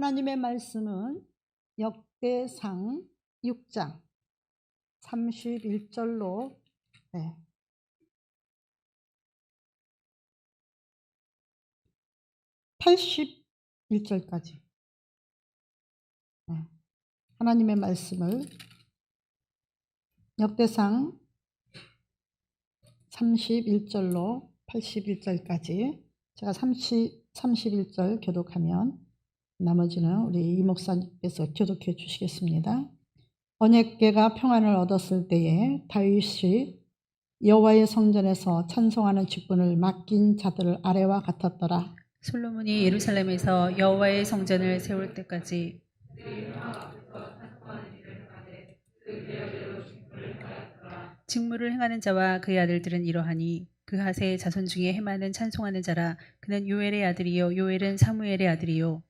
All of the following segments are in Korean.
하나님의 말씀은 역대상 6장 31절로 81절까지 하나님의 말씀을 역대상 31절로 81절까지 제가 31절 교독하면 나머지는 우리 이 목사님께서 교독해 주시겠습니다. 언약궤가 평안을 얻었을 때에 다윗이 여호와의 성전에서 찬송하는 직분을 맡긴 자들 아래와 같았더라. 솔로몬이 예루살렘에서 여호와의 성전을 세울 때까지 직무를 행하는 자와 그의 아들들은 이러하니 그핫의 자손 중에 헤마는 찬송하는 자라. 그는 요엘의 아들이요 요엘은 사무엘의 아들이요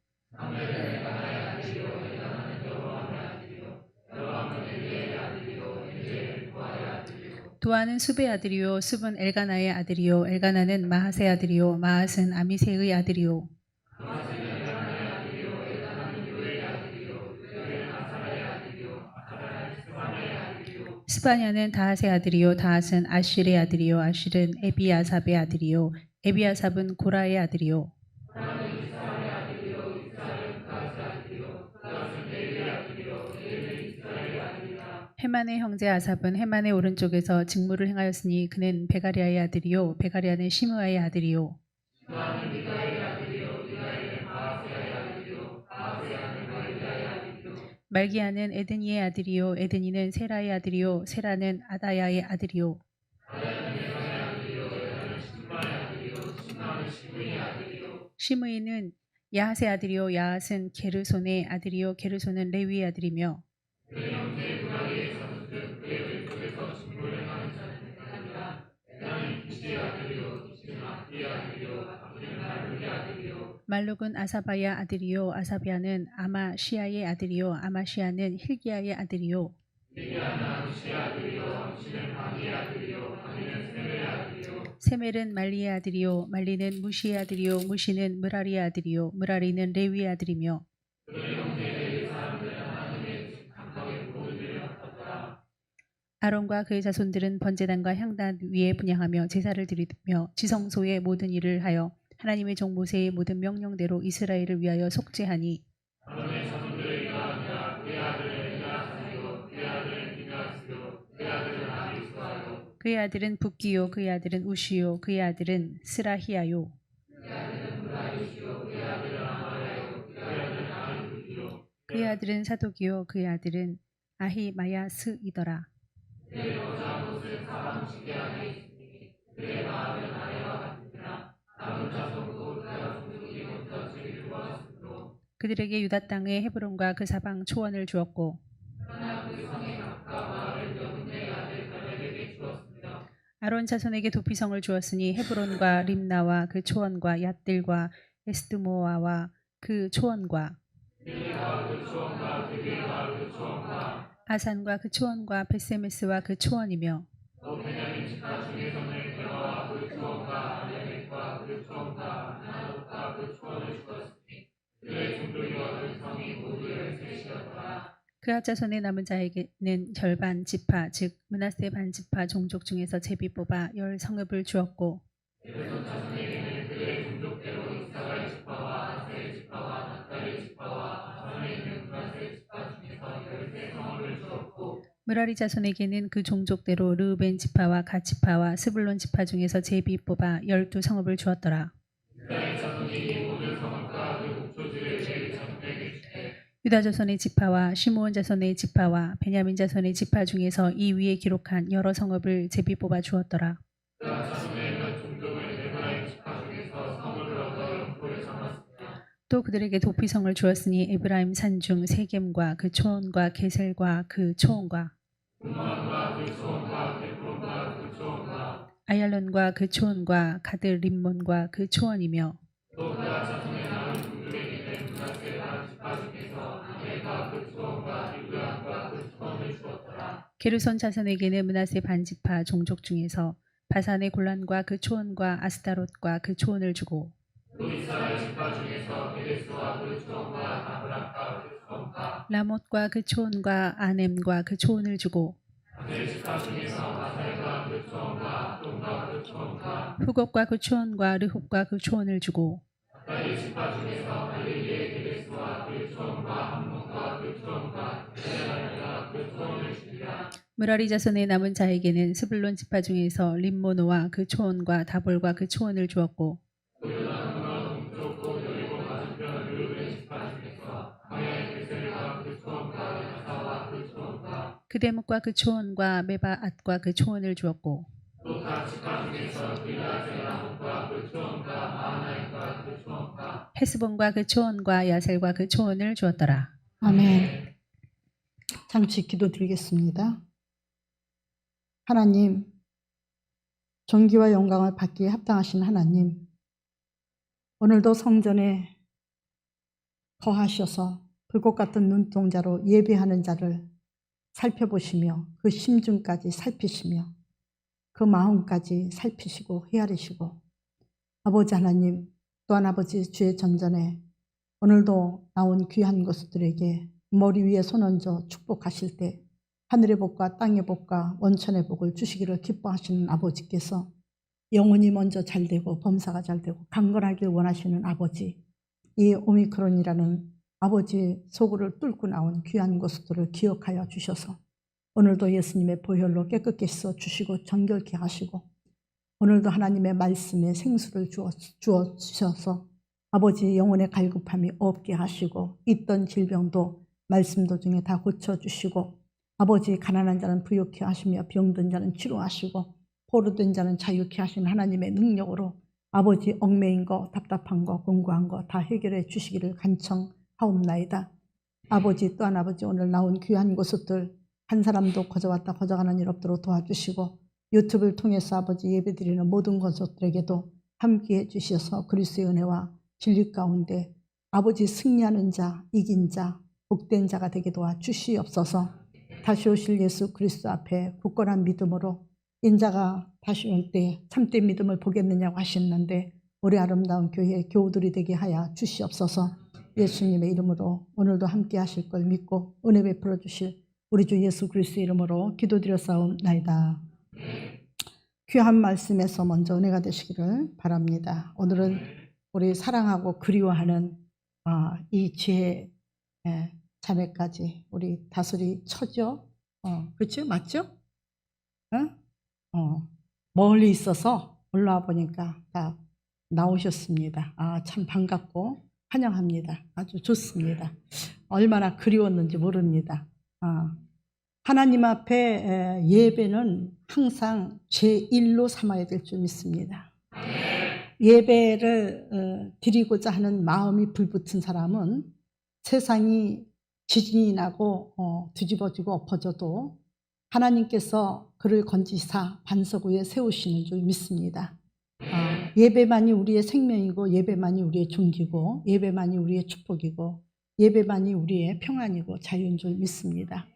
도아는 숲의 아들이요 숲은 엘가나의 아들이요 엘가나는 마핫의 아들이요 마핫은 아미새의 아들이요 스바냐는 다핫의 아들이요 다핫은 아실의 아들이요 아실은 에비아삽의 아들이요 에비아삽은 고라의 아들이요 헤만의 형제 아삽은 헤만의 오른쪽에서 직무를 행하였으니 그는 베가리아의 아들이요 베가리아는 시므아의 아들이요 말기야는 에드니의 아들이요 에드니는 세라의 아들이요 세라는 아다야의 아들이요 시므이는 야핫의 아들이요 야핫은 게르손의 아들이요 게르손은 레위의 아들이며 말룩은 아사바야 아들이요 아사비아는 아마시아의 아들이요 아마시아는 힐기야의 아들이요 세멜은 말리의 아들이요 말리는 무시의 아들이요 무시는 무라리의 아들이요 무라리는 레위의 아들이며 아론과 그의 자손들은 번제단과 향단 위에 분향하며 제사를 드리며 지성소의 모든 일을 하여 하나님의 종 모세의 모든 명령대로 이스라엘을 위하여 속죄하니 그의 아들은 붓기요 그의 아들은 우시요 그의 아들은 스라히야요 그의 아들은 사독이요 그의 아들은 아히마야스이더라. 그들에게 유다 땅의 헤브론과 그 사방 초원을 주었고 아론 자손에게 도피성을 주었으니 헤브론과 림나와 그 초원과 얏들과 에스드모아와 그 초원과 아산과 그 초원과 베세메스와 그 초원이며 그앗 자손의 남은 자에게는 절반 지파 즉 므낫세 반지파 종족 중에서 제비 뽑아 10성읍을 주었고 므라리 자손에게는 그 종족대로 르우벤 지파와 갓 지파와 스불론 지파 중에서 제비 뽑아 12성읍을 주었더라. 유다 자손의 지파와 시므온 자손의 지파와 베냐민 자손의 지파 중에서 이 위에 기록한 여러 성읍을 제비 뽑아 주었더라. 또 그들에게 도피성을 주었으니 에브라임 산중 세겜과 그 초원과 게셀과 그 초원과 아얄론과 그 초원과 가드 림몬과 그 초원이며 게르손 자손에게는 므낫세 반지파 종족 중에서 바산의 골란과 그 초원과 아스타롯과 그 초원을 주고 라못과 그 초원과 아넴과 그 초원을 주고 후곡과 그 초원과 르홉과 그 초원을 주고 므라리 자손의 남은 자에게는 스불론 지파 중에서 림모노와 그 초원과 다볼과 그 초원을 주었고 그대목과 그 초원과 메바앗과 그 초원을 주었고 헤스본과 그 초원과 야셀과 그 초원을 주었더라. 아멘. 잠시 기도드리겠습니다. 하나님, 존귀와 영광을 받기에 합당하신 하나님, 오늘도 성전에 거하셔서 불꽃 같은 눈동자로 예배하는 자를 살펴보시며 그 심중까지 살피시며 그 마음까지 살피시고 헤아리시고 아버지 하나님, 또한 아버지 주의 전전에 오늘도 나온 귀한 것들에게 머리 위에 손 얹어 축복하실 때 하늘의 복과 땅의 복과 원천의 복을 주시기를 기뻐하시는 아버지께서 영혼이 먼저 잘되고 범사가 잘되고 강건하길 원하시는 아버지, 이 오미크론이라는 아버지 속을 뚫고 나온 귀한 것들을 기억하여 주셔서 오늘도 예수님의 보혈로 깨끗게 씻어 주시고 정결케 하시고 오늘도 하나님의 말씀에 생수를 주어 주셔서 아버지 영혼의 갈급함이 없게 하시고 있던 질병도 말씀 도중에 다 고쳐주시고 아버지 가난한 자는 부욕케 하시며 병든 자는 치료하시고 포로된 자는 자유케 하신 하나님의 능력으로 아버지 얽매인 거 답답한 거 공고한 거 다 해결해 주시기를 간청하옵나이다. 아버지 또한 아버지 오늘 나온 귀한 것들 한 사람도 거저왔다 거저가는 일 없도록 도와주시고 유튜브를 통해서 아버지 예배드리는 모든 것들에게도 함께해 주셔서 그리스도의 은혜와 진리 가운데 아버지 승리하는 자, 이긴 자, 복된 자가 되게 도와주시옵소서. 다시 오실 예수 그리스도 앞에 굳건한 믿음으로 인자가 다시 올 때 참된 믿음을 보겠느냐고 하셨는데 우리 아름다운 교회 교우들이 되게 하여 주시옵소서. 예수님의 이름으로 오늘도 함께 하실 걸 믿고 은혜 베풀어 주실 우리 주 예수 그리스도 이름으로 기도드렸사옵나이다. 귀한 말씀에서 먼저 은혜가 되시기를 바랍니다. 오늘은 우리 사랑하고 그리워하는 이 지혜 자매까지 우리 다솔이 처죠? 그렇죠? 맞죠? 멀리 있어서 올라와 보니까 다 나오셨습니다. 참 반갑고 환영합니다. 아주 좋습니다. 얼마나 그리웠는지 모릅니다. 하나님 앞에 예배는 항상 제1로 삼아야 될 줄 믿습니다. 예배를 드리고자 하는 마음이 불붙은 사람은 세상이 지진이 나고 뒤집어지고 엎어져도 하나님께서 그를 건지사 반석 위에 세우시는 줄 믿습니다. 예배만이 우리의 생명이고 예배만이 우리의 존귀고 예배만이 우리의 축복이고 예배만이 우리의 평안이고 자유인 줄 믿습니다.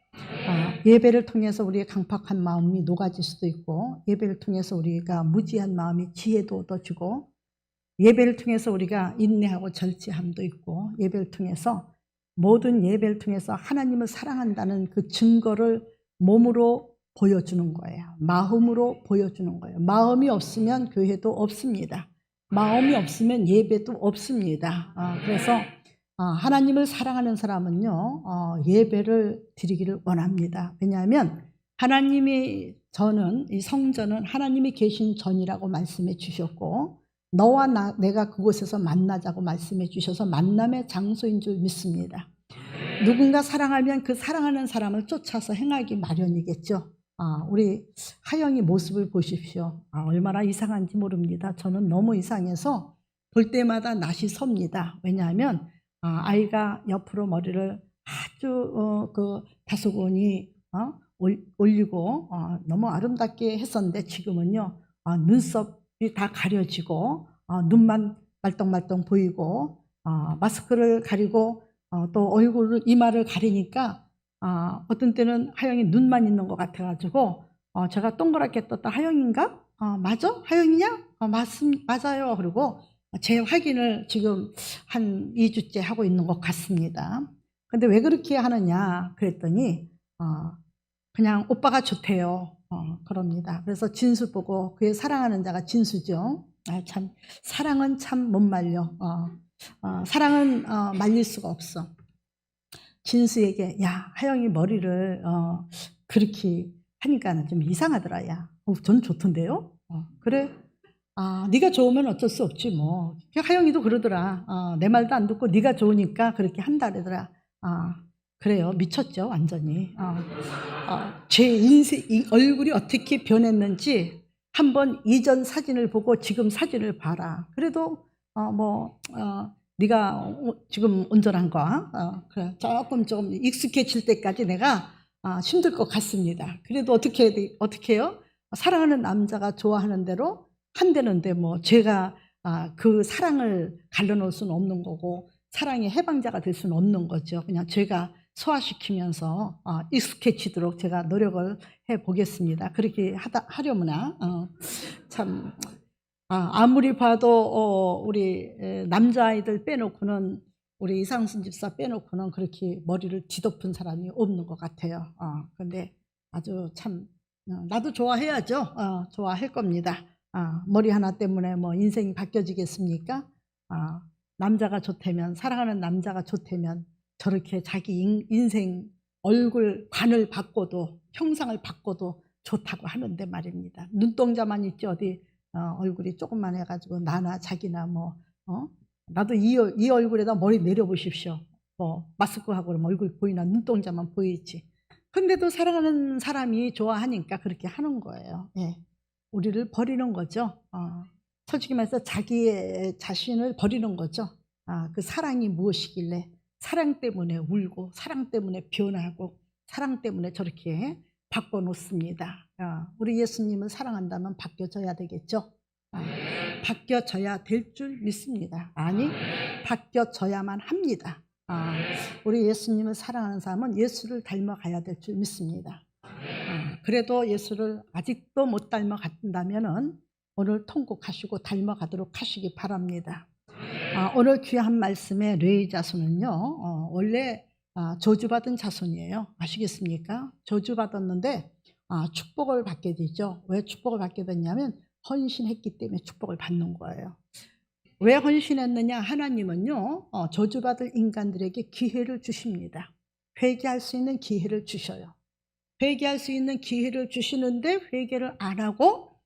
예배를 통해서 우리의 강팍한 마음이 녹아질 수도 있고 예배를 통해서 우리가 무지한 마음이 지혜도 얻어지고 예배를 통해서 우리가 인내하고 절제함도 있고 예배를 통해서 모든 예배를 통해서 하나님을 사랑한다는 그 증거를 몸으로 보여주는 거예요. 마음으로 보여주는 거예요. 마음이 없으면 교회도 없습니다. 마음이 없으면 예배도 없습니다. 그래서 하나님을 사랑하는 사람은요 예배를 드리기를 원합니다. 왜냐하면 하나님이 저는 이 성전은 하나님이 계신 전이라고 말씀해 주셨고 너와 내가 그곳에서 만나자고 말씀해 주셔서 만남의 장소인 줄 믿습니다. 누군가 사랑하면 그 사랑하는 사람을 쫓아서 행하기 마련이겠죠. 우리 하영이 모습을 보십시오. 얼마나 이상한지 모릅니다. 저는 너무 이상해서 볼 때마다 낯이 섭니다. 왜냐하면 아이가 옆으로 머리를 아주 그 다소곳이 올리고 너무 아름답게 했었는데 지금은요 눈썹이 다 가려지고 눈만 말똥말똥 보이고 마스크를 가리고 또 얼굴을 이마를 가리니까 어떤 때는 하영이 눈만 있는 것 같아가지고 제가 동그랗게 떴다 하영인가? 맞아? 하영이냐? 맞아요. 그리고 제 확인을 지금 한 2주째 하고 있는 것 같습니다. 근데 왜 그렇게 하느냐 그랬더니 그냥 오빠가 좋대요. 그럽니다. 그래서 진수 보고 그의 사랑하는 자가 진수죠. 참 사랑은 참 못 말려. 사랑은 말릴 수가 없어. 진수에게 야 하영이 머리를 그렇게 하니까 좀 이상하더라. 야, 전 좋던데요. 그래. 네가 좋으면 어쩔 수 없지 뭐. 하영이도 그러더라. 내 말도 안 듣고 네가 좋으니까 그렇게 한다 그러더라. 그래요. 미쳤죠 완전히. 제 인생 이 얼굴이 어떻게 변했는지 한번 이전 사진을 보고 지금 사진을 봐라. 그래도 네가 지금 온전한 거 그래 조금 좀 익숙해질 때까지 내가 힘들 것 같습니다. 그래도 어떻게 해요? 사랑하는 남자가 좋아하는 대로 한다는데 뭐 제가 그 사랑을 갈라놓을 수는 없는 거고 사랑의 해방자가 될 수는 없는 거죠. 그냥 제가 소화시키면서 익숙해지도록 제가 노력을 해보겠습니다. 그렇게 하려무나 참 아무리 봐도 우리 남자아이들 빼놓고는 우리 이상순 집사 빼놓고는 그렇게 머리를 뒤덮은 사람이 없는 것 같아요. 근데 아주 참 나도 좋아해야죠. 좋아할 겁니다. 머리 하나 때문에 뭐 인생이 바뀌어지겠습니까? 남자가 좋다면 사랑하는 남자가 좋다면 저렇게 자기 인생 얼굴 관을 바꿔도 형상을 바꿔도 좋다고 하는데 말입니다. 눈동자만 있지 어디 얼굴이 조금만 해가지고 나나 자기나 나도 이 얼굴에다 머리 내려보십시오. 마스크하고 그러면 얼굴 보이나 눈동자만 보이지. 근데도 사랑하는 사람이 좋아하니까 그렇게 하는 거예요. 예. 우리를 버리는 거죠. 솔직히 말해서 자기의 자신을 버리는 거죠. 그 사랑이 무엇이길래 사랑 때문에 울고 사랑 때문에 변하고 사랑 때문에 저렇게 바꿔놓습니다. 우리 예수님을 사랑한다면 바뀌어져야 되겠죠. 바뀌어져야 될 줄 믿습니다. 아니 바뀌어져야만 합니다. 우리 예수님을 사랑하는 사람은 예수를 닮아가야 될 줄 믿습니다. 그래도 예수를 아직도 못 닮아간다면 오늘 통곡하시고 닮아가도록 하시기 바랍니다. 오늘 귀한 말씀의 레위 자손은요 원래 저주받은 자손이에요. 아시겠습니까? 저주받았는데 축복을 받게 되죠. 왜 축복을 받게 됐냐면 헌신했기 때문에 축복을 받는 거예요. 왜 헌신했느냐? 하나님은요 저주받을 인간들에게 기회를 주십니다. 회개할 수 있는 기회를 주셔요. 회개할 수 있는 기회를 주시는데 회개를 안 하고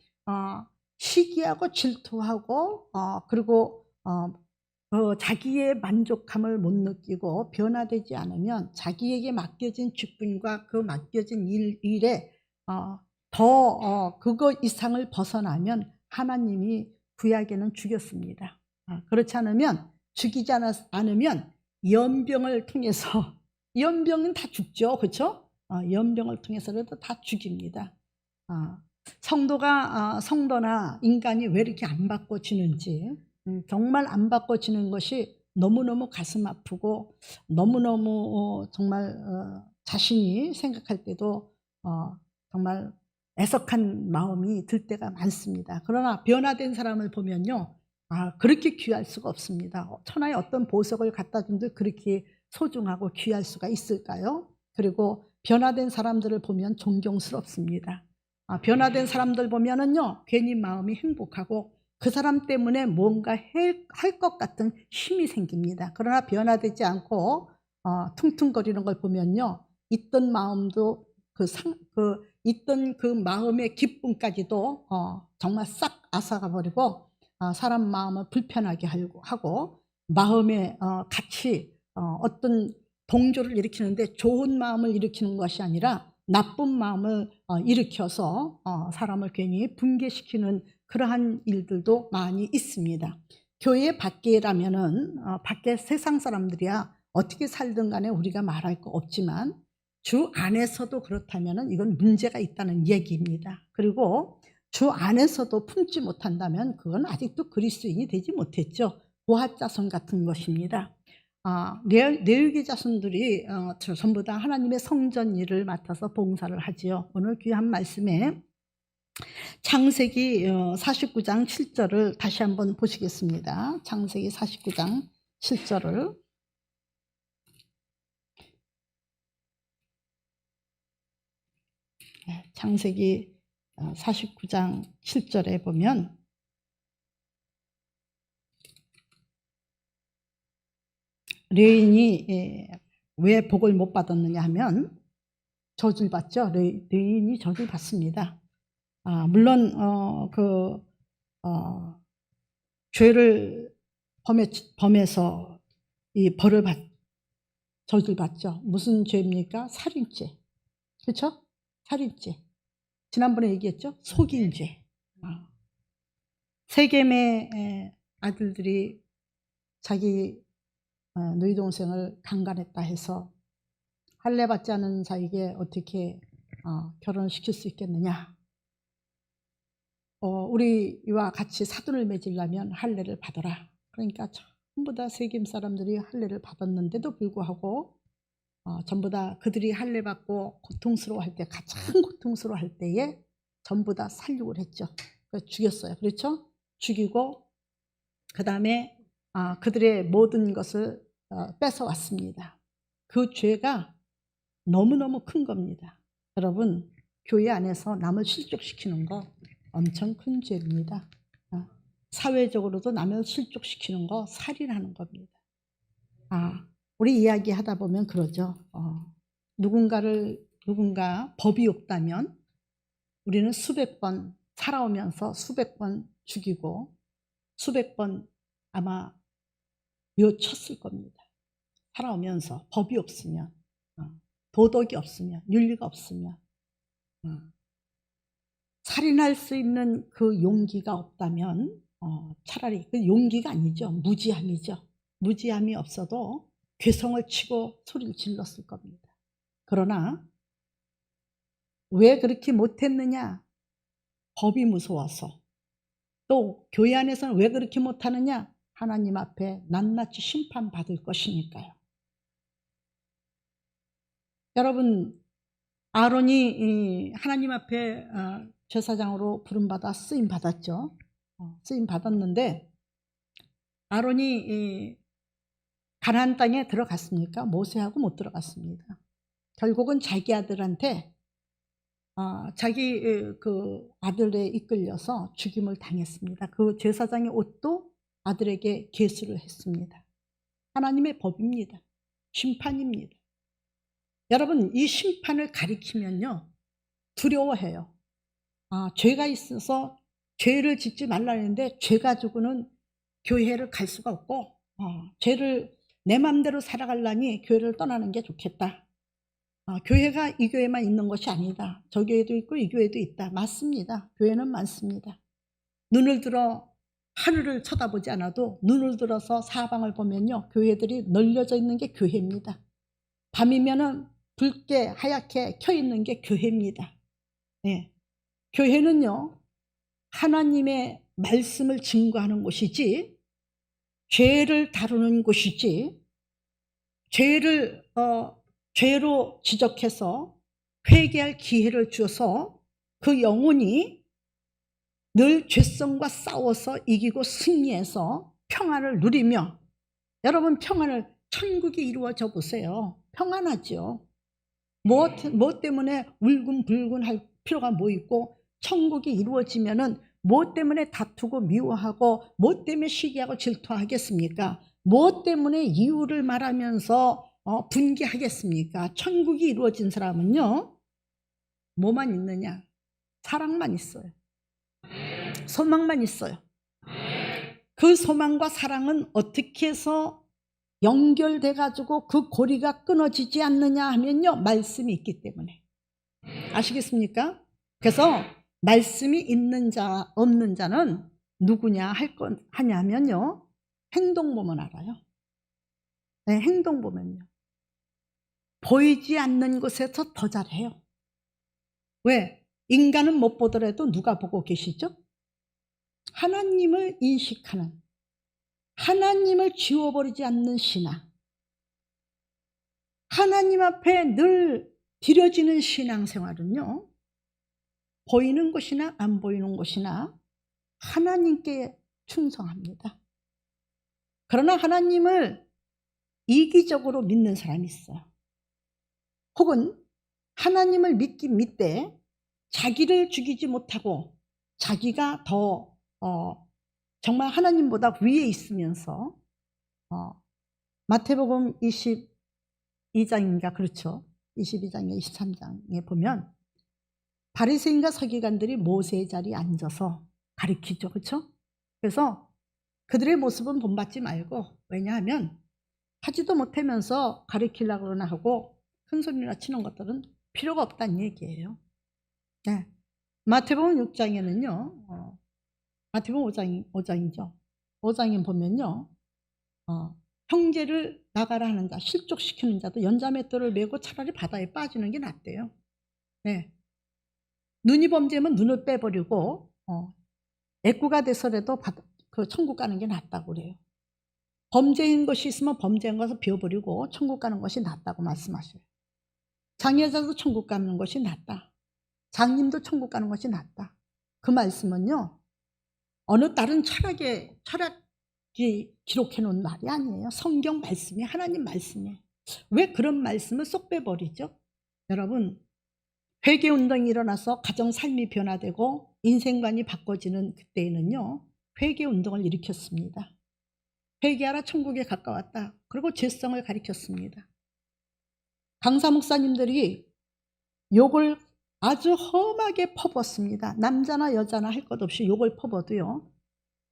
시기하고 질투하고 그리고 자기의 만족함을 못 느끼고 변화되지 않으면 자기에게 맡겨진 직분과 그 맡겨진 일에 그거 이상을 벗어나면 하나님이 구약에는 죽였습니다. 그렇지 않으면 죽이지 않으면 연병을 통해서 연병은 다 죽죠. 그렇죠? 연병을 통해서라도 다 죽입니다. 성도나 인간이 왜 이렇게 안 바꿔지는지 정말 안 바꿔지는 것이 너무너무 가슴 아프고 너무너무 정말 자신이 생각할 때도 정말 애석한 마음이 들 때가 많습니다. 그러나 변화된 사람을 보면요 그렇게 귀할 수가 없습니다. 천하의 어떤 보석을 갖다 준들 그렇게 소중하고 귀할 수가 있을까요? 그리고 변화된 사람들을 보면 존경스럽습니다. 변화된 사람들 보면은요 괜히 마음이 행복하고 그 사람 때문에 뭔가 할 것 같은 힘이 생깁니다. 그러나 변화되지 않고 퉁퉁거리는 걸 보면요 있던 마음도 있던 그 마음의 기쁨까지도 정말 싹 앗아가 버리고 사람 마음을 불편하게 하고 마음에 같이 어떤 동조를 일으키는데 좋은 마음을 일으키는 것이 아니라 나쁜 마음을 일으켜서 사람을 괜히 붕괴시키는 그러한 일들도 많이 있습니다. 교회 밖에라면은 밖에 세상 사람들이야 어떻게 살든 간에 우리가 말할 거 없지만 주 안에서도 그렇다면은 이건 문제가 있다는 얘기입니다. 그리고 주 안에서도 품지 못한다면 그건 아직도 그리스도인이 되지 못했죠. 고핫자손 같은 것입니다. 레위 자손들이 전부 다 하나님의 성전 일을 맡아서 봉사를 하지요. 오늘 귀한 말씀에 창세기 49장 7절을 다시 한번 보시겠습니다. 창세기 49장 7절을 창세기 49장 7절에 보면 레인이 왜 복을 못 받았느냐 하면 저주를 받죠. 레인이 저주를 받습니다. 물론 죄를 범해서 이 벌을 저주를 받죠. 무슨 죄입니까? 살인죄. 그렇죠? 살인죄. 지난번에 얘기했죠? 속인죄. 세겜의 아들들이 자기 누이 동생을 강간했다 해서 할례 받지 않은 자에게 어떻게 결혼을 시킬 수 있겠느냐. 우리와 같이 사돈을 맺으려면 할례를 받아라. 그러니까 전부 다 세겜 사람들이 할례를 받았는데도 불구하고 전부 다 그들이 할례 받고 고통스러워할 때, 가장 고통스러워할 때에 전부 다 살육을 했죠. 그래서 죽였어요. 그렇죠? 죽이고 그 다음에 그들의 모든 것을 뺏어왔습니다. 그 죄가 너무너무 큰 겁니다. 여러분, 교회 안에서 남을 실족시키는 거 엄청 큰 죄입니다. 사회적으로도 남을 실족시키는 거 살인하는 겁니다. 우리 이야기하다 보면 그러죠. 누군가 법이 없다면 우리는 수백 번 살아오면서 수백 번 죽이고 수백 번 아마 묘쳤을 겁니다. 살아오면서 법이 없으면, 도덕이 없으면, 윤리가 없으면, 살인할 수 있는 그 용기가 없다면 차라리 그 용기가 아니죠. 무지함이죠. 무지함이 없어도 괴성을 치고 소리를 질렀을 겁니다. 그러나 왜 그렇게 못했느냐? 법이 무서워서. 또 교회 안에서는 왜 그렇게 못하느냐? 하나님 앞에 낱낱이 심판받을 것이니까요. 여러분, 아론이 하나님 앞에 제사장으로 부름받아 쓰임받았죠. 쓰임받았는데 아론이 가나안 땅에 들어갔습니까? 모세하고 못 들어갔습니다. 결국은 자기 아들한테 자기 그 아들에 이끌려서 죽임을 당했습니다. 그 제사장의 옷도 아들에게 계수를 했습니다. 하나님의 법입니다. 심판입니다. 여러분, 이 심판을 가리키면요 두려워해요. 죄가 있어서 죄를 짓지 말라는데 죄 가지고는 교회를 갈 수가 없고 죄를 내 맘대로 살아가려니 교회를 떠나는 게 좋겠다. 교회가 이 교회만 있는 것이 아니다. 저 교회도 있고 이 교회도 있다. 맞습니다. 교회는 많습니다. 눈을 들어 하늘을 쳐다보지 않아도 눈을 들어서 사방을 보면요 교회들이 널려져 있는 게 교회입니다. 밤이면은 붉게 하얗게 켜 있는 게 교회입니다. 네. 교회는요 하나님의 말씀을 증거하는 곳이지 죄를 다루는 곳이지 죄로 지적해서 회개할 기회를 주어서 그 영혼이 늘 죄성과 싸워서 이기고 승리해서 평안을 누리며, 여러분 천국이 이루어져 보세요. 평안하죠. 뭐 때문에 울근불근 할 필요가 뭐 있고, 천국이 이루어지면은 뭐 때문에 다투고 미워하고 뭐 때문에 시기하고 질투하겠습니까? 뭐 때문에 이유를 말하면서 분개하겠습니까? 천국이 이루어진 사람은요 뭐만 있느냐? 사랑만 있어요. 소망만 있어요. 그 소망과 사랑은 어떻게 해서 연결돼 가지고 그 고리가 끊어지지 않느냐 하면요 말씀이 있기 때문에. 아시겠습니까? 그래서 말씀이 있는 자 없는 자는 누구냐 하냐면요 행동 보면 알아요. 네, 행동 보면요 보이지 않는 곳에서 더 잘해요. 왜? 인간은 못 보더라도 누가 보고 계시죠? 하나님을 인식하는, 하나님을 지워버리지 않는 신앙, 하나님 앞에 늘 드려지는 신앙생활은요 보이는 것이나 안 보이는 것이나 하나님께 충성합니다. 그러나 하나님을 이기적으로 믿는 사람이 있어요. 혹은 하나님을 믿긴 믿되 자기를 죽이지 못하고 자기가 더 정말 하나님보다 위에 있으면서 마태복음 22장인가 그렇죠. 22장인가 23장에 보면 바리새인과 서기관들이 모세의 자리에 앉아서 가리키죠. 그렇죠? 그래서 그들의 모습은 본받지 말고, 왜냐하면 하지도 못하면서 가리키려고 그러나 하고 큰 소리나 치는 것들은 필요가 없다는 얘기예요. 네. 마태복음 6장에는요. 마태복음 5장이죠. 5장에 보면요. 형제를 나가라 하는 자, 실족시키는 자도 연자맷돌을 메고 차라리 바다에 빠지는 게 낫대요. 네. 눈이 범죄면 눈을 빼버리고 애꾸가 돼서라도 그 천국 가는 게 낫다고 그래요. 범죄인 것이 있으면 범죄한 것을 비워버리고 천국 가는 것이 낫다고 말씀하셔요. 장애자도 천국 가는 것이 낫다. 장님도 천국 가는 것이 낫다. 그 말씀은요. 어느 다른 철학이 기록해 놓은 말이 아니에요. 성경 말씀이, 하나님 말씀이에요. 왜 그런 말씀을 쏙 빼버리죠? 여러분, 회개운동이 일어나서 가정 삶이 변화되고 인생관이 바꿔지는 그때에는요. 회개운동을 일으켰습니다. 회개하라 천국에 가까웠다. 그리고 죄성을 가리켰습니다. 강사 목사님들이 욕을 아주 험하게 퍼붓습니다. 남자나 여자나 할 것 없이 욕을 퍼붓어도요.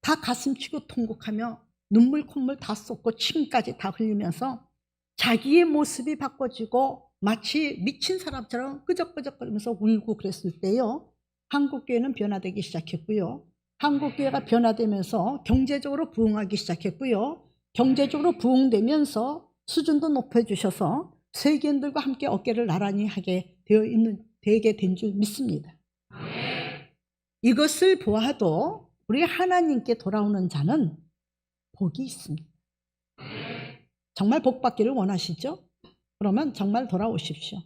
다 가슴치고 통곡하며 눈물 콧물 다 쏟고 침까지 다 흘리면서 자기의 모습이 바꿔지고 마치 미친 사람처럼 끄적끄적거리면서 울고 그랬을 때요. 한국교회는 변화되기 시작했고요. 한국교회가 변화되면서 경제적으로 부흥하기 시작했고요. 경제적으로 부흥되면서 수준도 높여주셔서 세계인들과 함께 어깨를 나란히 하게 되게 된 줄 믿습니다. 이것을 보아도 우리 하나님께 돌아오는 자는 복이 있습니다. 정말 복 받기를 원하시죠? 그러면 정말 돌아오십시오.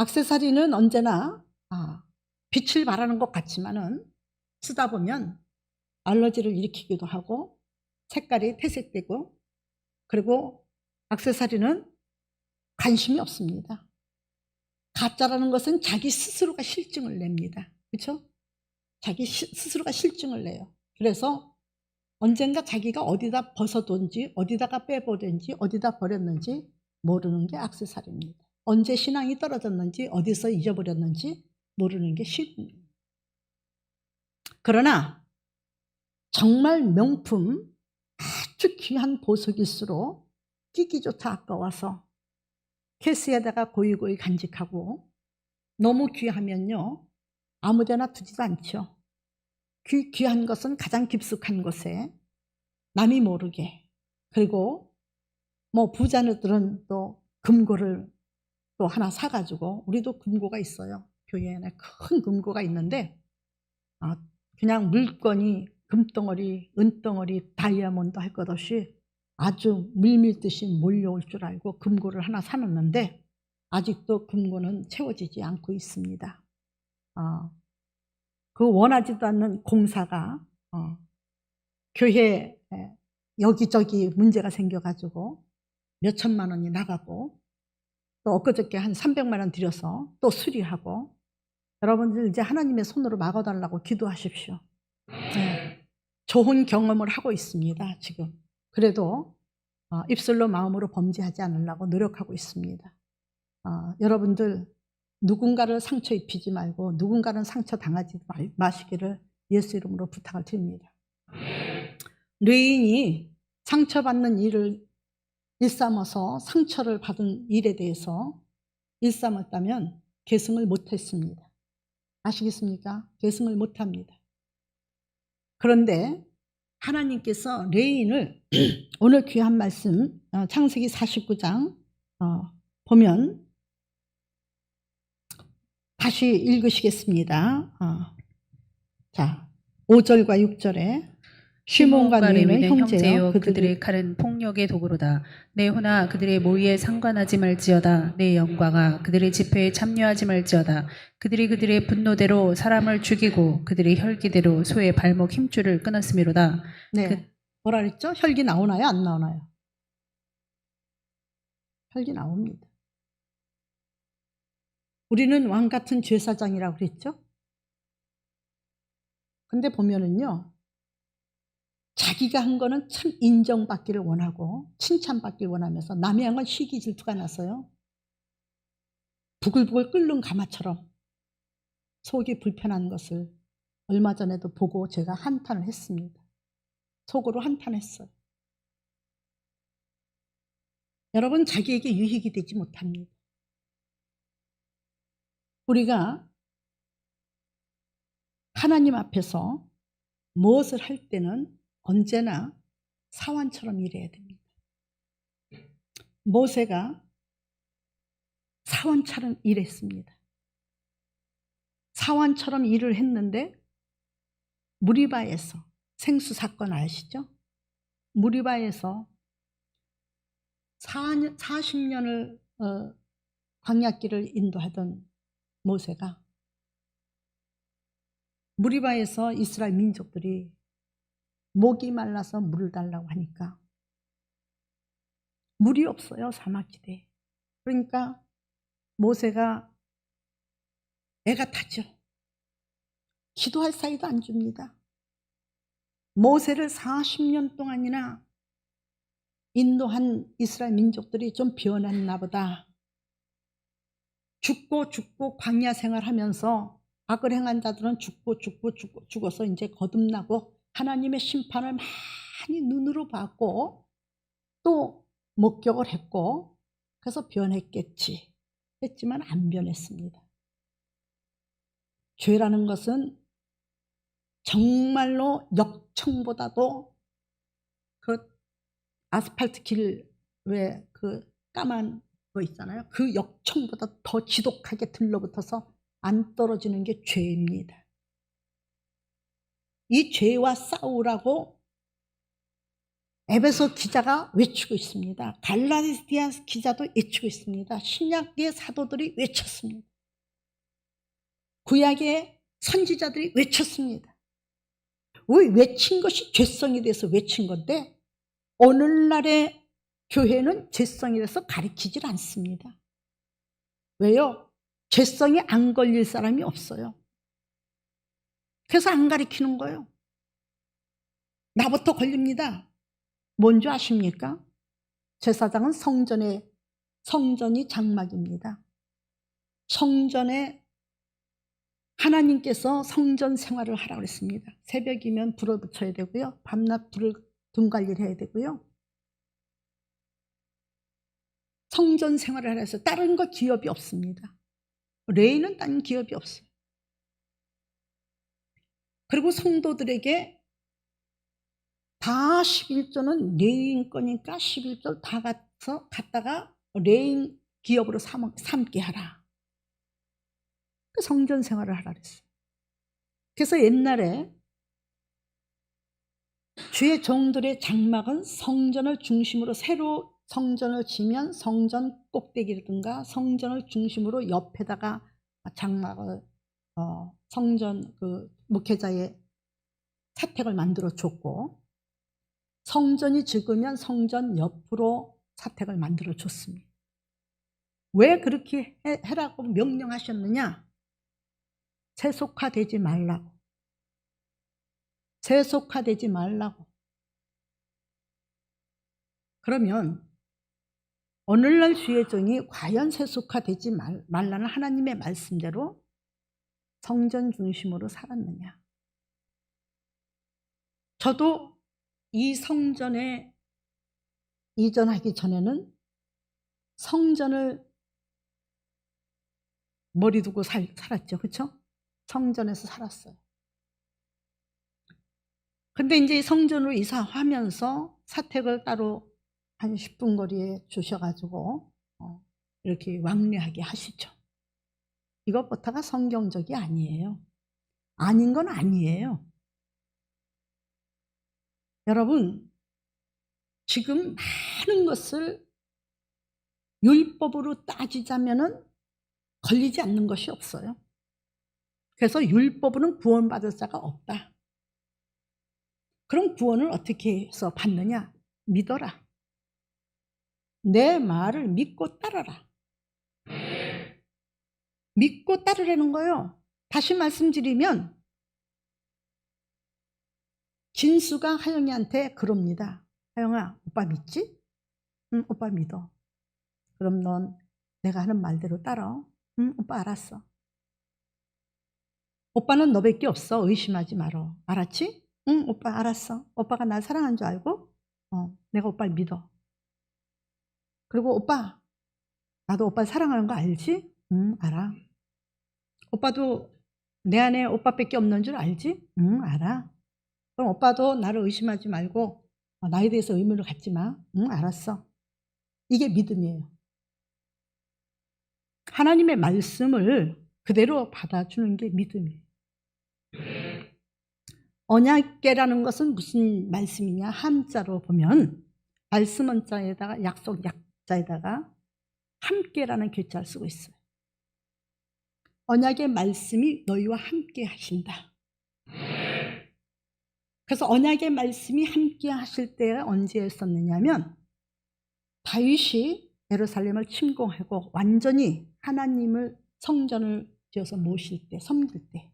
액세서리는 언제나 빛을 발하는 것 같지만은 쓰다 보면 알러지를 일으키기도 하고 색깔이 퇴색되고, 그리고 액세서리는 관심이 없습니다. 가짜라는 것은 자기 스스로가 실증을 냅니다. 그렇죠? 자기 스스로가 실증을 내요. 그래서 언젠가 자기가 어디다 벗어둔지, 어디다가 빼버렸는지, 어디다 버렸는지 모르는 게 액세서리입니다. 언제 신앙이 떨어졌는지, 어디서 잊어버렸는지 모르는 게 실입니다. 그러나 정말 명품, 아주 귀한 보석일수록 끼기조차 아까워서 케이스에다가 고이고이 간직하고, 너무 귀하면요 아무데나 두지도 않죠. 귀한 것은 가장 깊숙한 곳에 남이 모르게, 그리고 뭐 부자들은 또 금고를 또 하나 사가지고, 우리도 금고가 있어요. 교회 안에 큰 금고가 있는데 그냥 물건이 금덩어리, 은덩어리, 다이아몬드 할 것 없이 아주 물밀듯이 몰려올 줄 알고 금고를 하나 사놨는데 아직도 금고는 채워지지 않고 있습니다. 그 원하지도 않는 공사가 교회 여기저기 문제가 생겨가지고 몇 천만 원이 나가고, 또 엊그저께 한 300만 원 들여서 또 수리하고, 여러분들 이제 하나님의 손으로 막아달라고 기도하십시오. 네. 좋은 경험을 하고 있습니다. 지금. 그래도 입술로 마음으로 범죄하지 않으려고 노력하고 있습니다. 여러분들 누군가를 상처 입히지 말고 누군가는 상처 당하지 마시기를 예수 이름으로 부탁을 드립니다. 뇌인이 상처받는 일을 일삼아서 상처를 받은 일에 대해서 일삼았다면 계승을 못했습니다. 아시겠습니까? 계승을 못합니다. 그런데 하나님께서 레인을 오늘 귀한 말씀 창세기 49장 보면 다시 읽으시겠습니다. 자, 5절과 6절에 시몬과 레위는 형제요 그들의 칼은 폭력의 도구로다. 내 호나 그들의 모의에 상관하지 말지어다. 내 영광아 그들의 집회에 참여하지 말지어다. 그들이 그들의 분노대로 사람을 죽이고 그들의 혈기대로 소의 발목 힘줄을 끊었음이로다. 네, 뭐라 그랬죠? 혈기 나오나요? 안 나오나요? 혈기 나옵니다. 우리는 왕 같은 제사장이라고 그랬죠? 근데 보면은요, 자기가 한 거는 참 인정받기를 원하고 칭찬받기를 원하면서 남이 한 건 시기 질투가 나서요. 부글부글 끓는 가마처럼 속이 불편한 것을 얼마 전에도 보고 제가 한탄을 했습니다. 속으로 한탄했어요. 여러분, 자기에게 유익이 되지 못합니다. 우리가 하나님 앞에서 무엇을 할 때는 언제나 사환처럼 일해야 됩니다. 모세가 사환처럼 일했습니다. 사환처럼 일을 했는데 무리바에서, 생수 사건 아시죠? 무리바에서 40년을 광야길을 인도하던 모세가 무리바에서 이스라엘 민족들이 목이 말라서 물을 달라고 하니까 물이 없어요, 사막지대에. 그러니까 모세가 애가 타죠. 기도할 사이도 안 줍니다. 모세를 40년 동안이나 인도한 이스라엘 민족들이 좀 변했나 보다. 죽고 광야 생활하면서 악을 행한 자들은 죽어서 이제 거듭나고 하나님의 심판을 많이 눈으로 봤고 또 목격을 했고 그래서 변했겠지 했지만 안 변했습니다. 죄라는 것은 정말로 역청보다도 그 아스팔트 길 왜 그 까만 거 있잖아요. 그 역청보다 더 지독하게 들러붙어서 안 떨어지는 게 죄입니다. 이 죄와 싸우라고 에베소 기자가 외치고 있습니다. 갈라디아 기자도 외치고 있습니다. 신약의 사도들이 외쳤습니다. 구약의 선지자들이 외쳤습니다. 왜 외친 것이 죄성이 돼서 외친 건데 오늘날의 교회는 죄성이 돼서 가르치질 않습니다. 왜요? 죄성이 안 걸릴 사람이 없어요. 그래서 안 가르치는 거예요. 나부터 걸립니다. 뭔지 아십니까? 제사장은 성전이 장막입니다. 성전에 하나님께서 성전 생활을 하라고 그랬습니다. 새벽이면 불을 붙여야 되고요. 밤낮 불을 등 관리를 해야 되고요. 성전 생활을 하라 해서 다른 거 기업이 없습니다. 레위는 다른 기업이 없어요. 그리고 성도들에게 다 11조는 레위인 거니까 11조 다 갖다가 레위 기업으로 삼게 하라. 그 성전 생활을 하라 그랬어요. 그래서 옛날에 주의 종들의 장막은 성전을 중심으로 새로 성전을 지면 성전 꼭대기라든가 성전을 중심으로 옆에다가 장막을 성전 그 목회자의 사택을 만들어 줬고 성전이 적으면 성전 옆으로 사택을 만들어 줬습니다. 왜 그렇게 해라고 명령하셨느냐? 세속화되지 말라고. 세속화되지 말라고. 그러면 오늘날 주의 종이 과연 세속화되지 말라는 하나님의 말씀대로 성전 중심으로 살았느냐? 저도 이 성전에 이전하기 전에는 성전을 머리 두고 살았죠. 그렇죠? 성전에서 살았어요. 근데 이제 성전으로 이사하면서 사택을 따로 한 10분 거리에 주셔가지고 이렇게 왕래하게 하시죠. 이것부터가 성경적이 아니에요. 아닌 건 아니에요. 여러분, 지금 많은 것을 율법으로 따지자면은 걸리지 않는 것이 없어요. 그래서 율법으로는 구원받을 자가 없다. 그럼 구원을 어떻게 해서 받느냐? 믿어라. 내 말을 믿고 따라라. 믿고 따르라는 거예요. 다시 말씀드리면 진수가 하영이한테 그럽니다. 하영아, 오빠 믿지? 응, 오빠 믿어. 그럼 넌 내가 하는 말대로 따라. 응, 오빠 알았어. 오빠는 너밖에 없어. 의심하지 말어. 알았지? 응, 오빠 알았어. 오빠가 날 사랑한 줄 알고 내가 오빠를 믿어. 그리고 오빠, 나도 오빠 사랑하는 거 알지? 응, 알아. 오빠도 내 안에 오빠밖에 없는 줄 알지? 응, 알아. 그럼 오빠도 나를 의심하지 말고 나에 대해서 의문을 갖지 마. 응, 알았어. 이게 믿음이에요. 하나님의 말씀을 그대로 받아주는 게 믿음이에요. 언약궤라는 것은 무슨 말씀이냐? 한자로 보면 말씀 원자에다가 약속 약자에다가 함께라는 괴자를 쓰고 있어요. 언약의 말씀이 너희와 함께 하신다. 그래서 언약의 말씀이 함께 하실 때가 언제였었느냐면 다윗이 예루살렘을 침공하고 완전히 하나님을 성전을 지어서 모실 때, 섬길 때,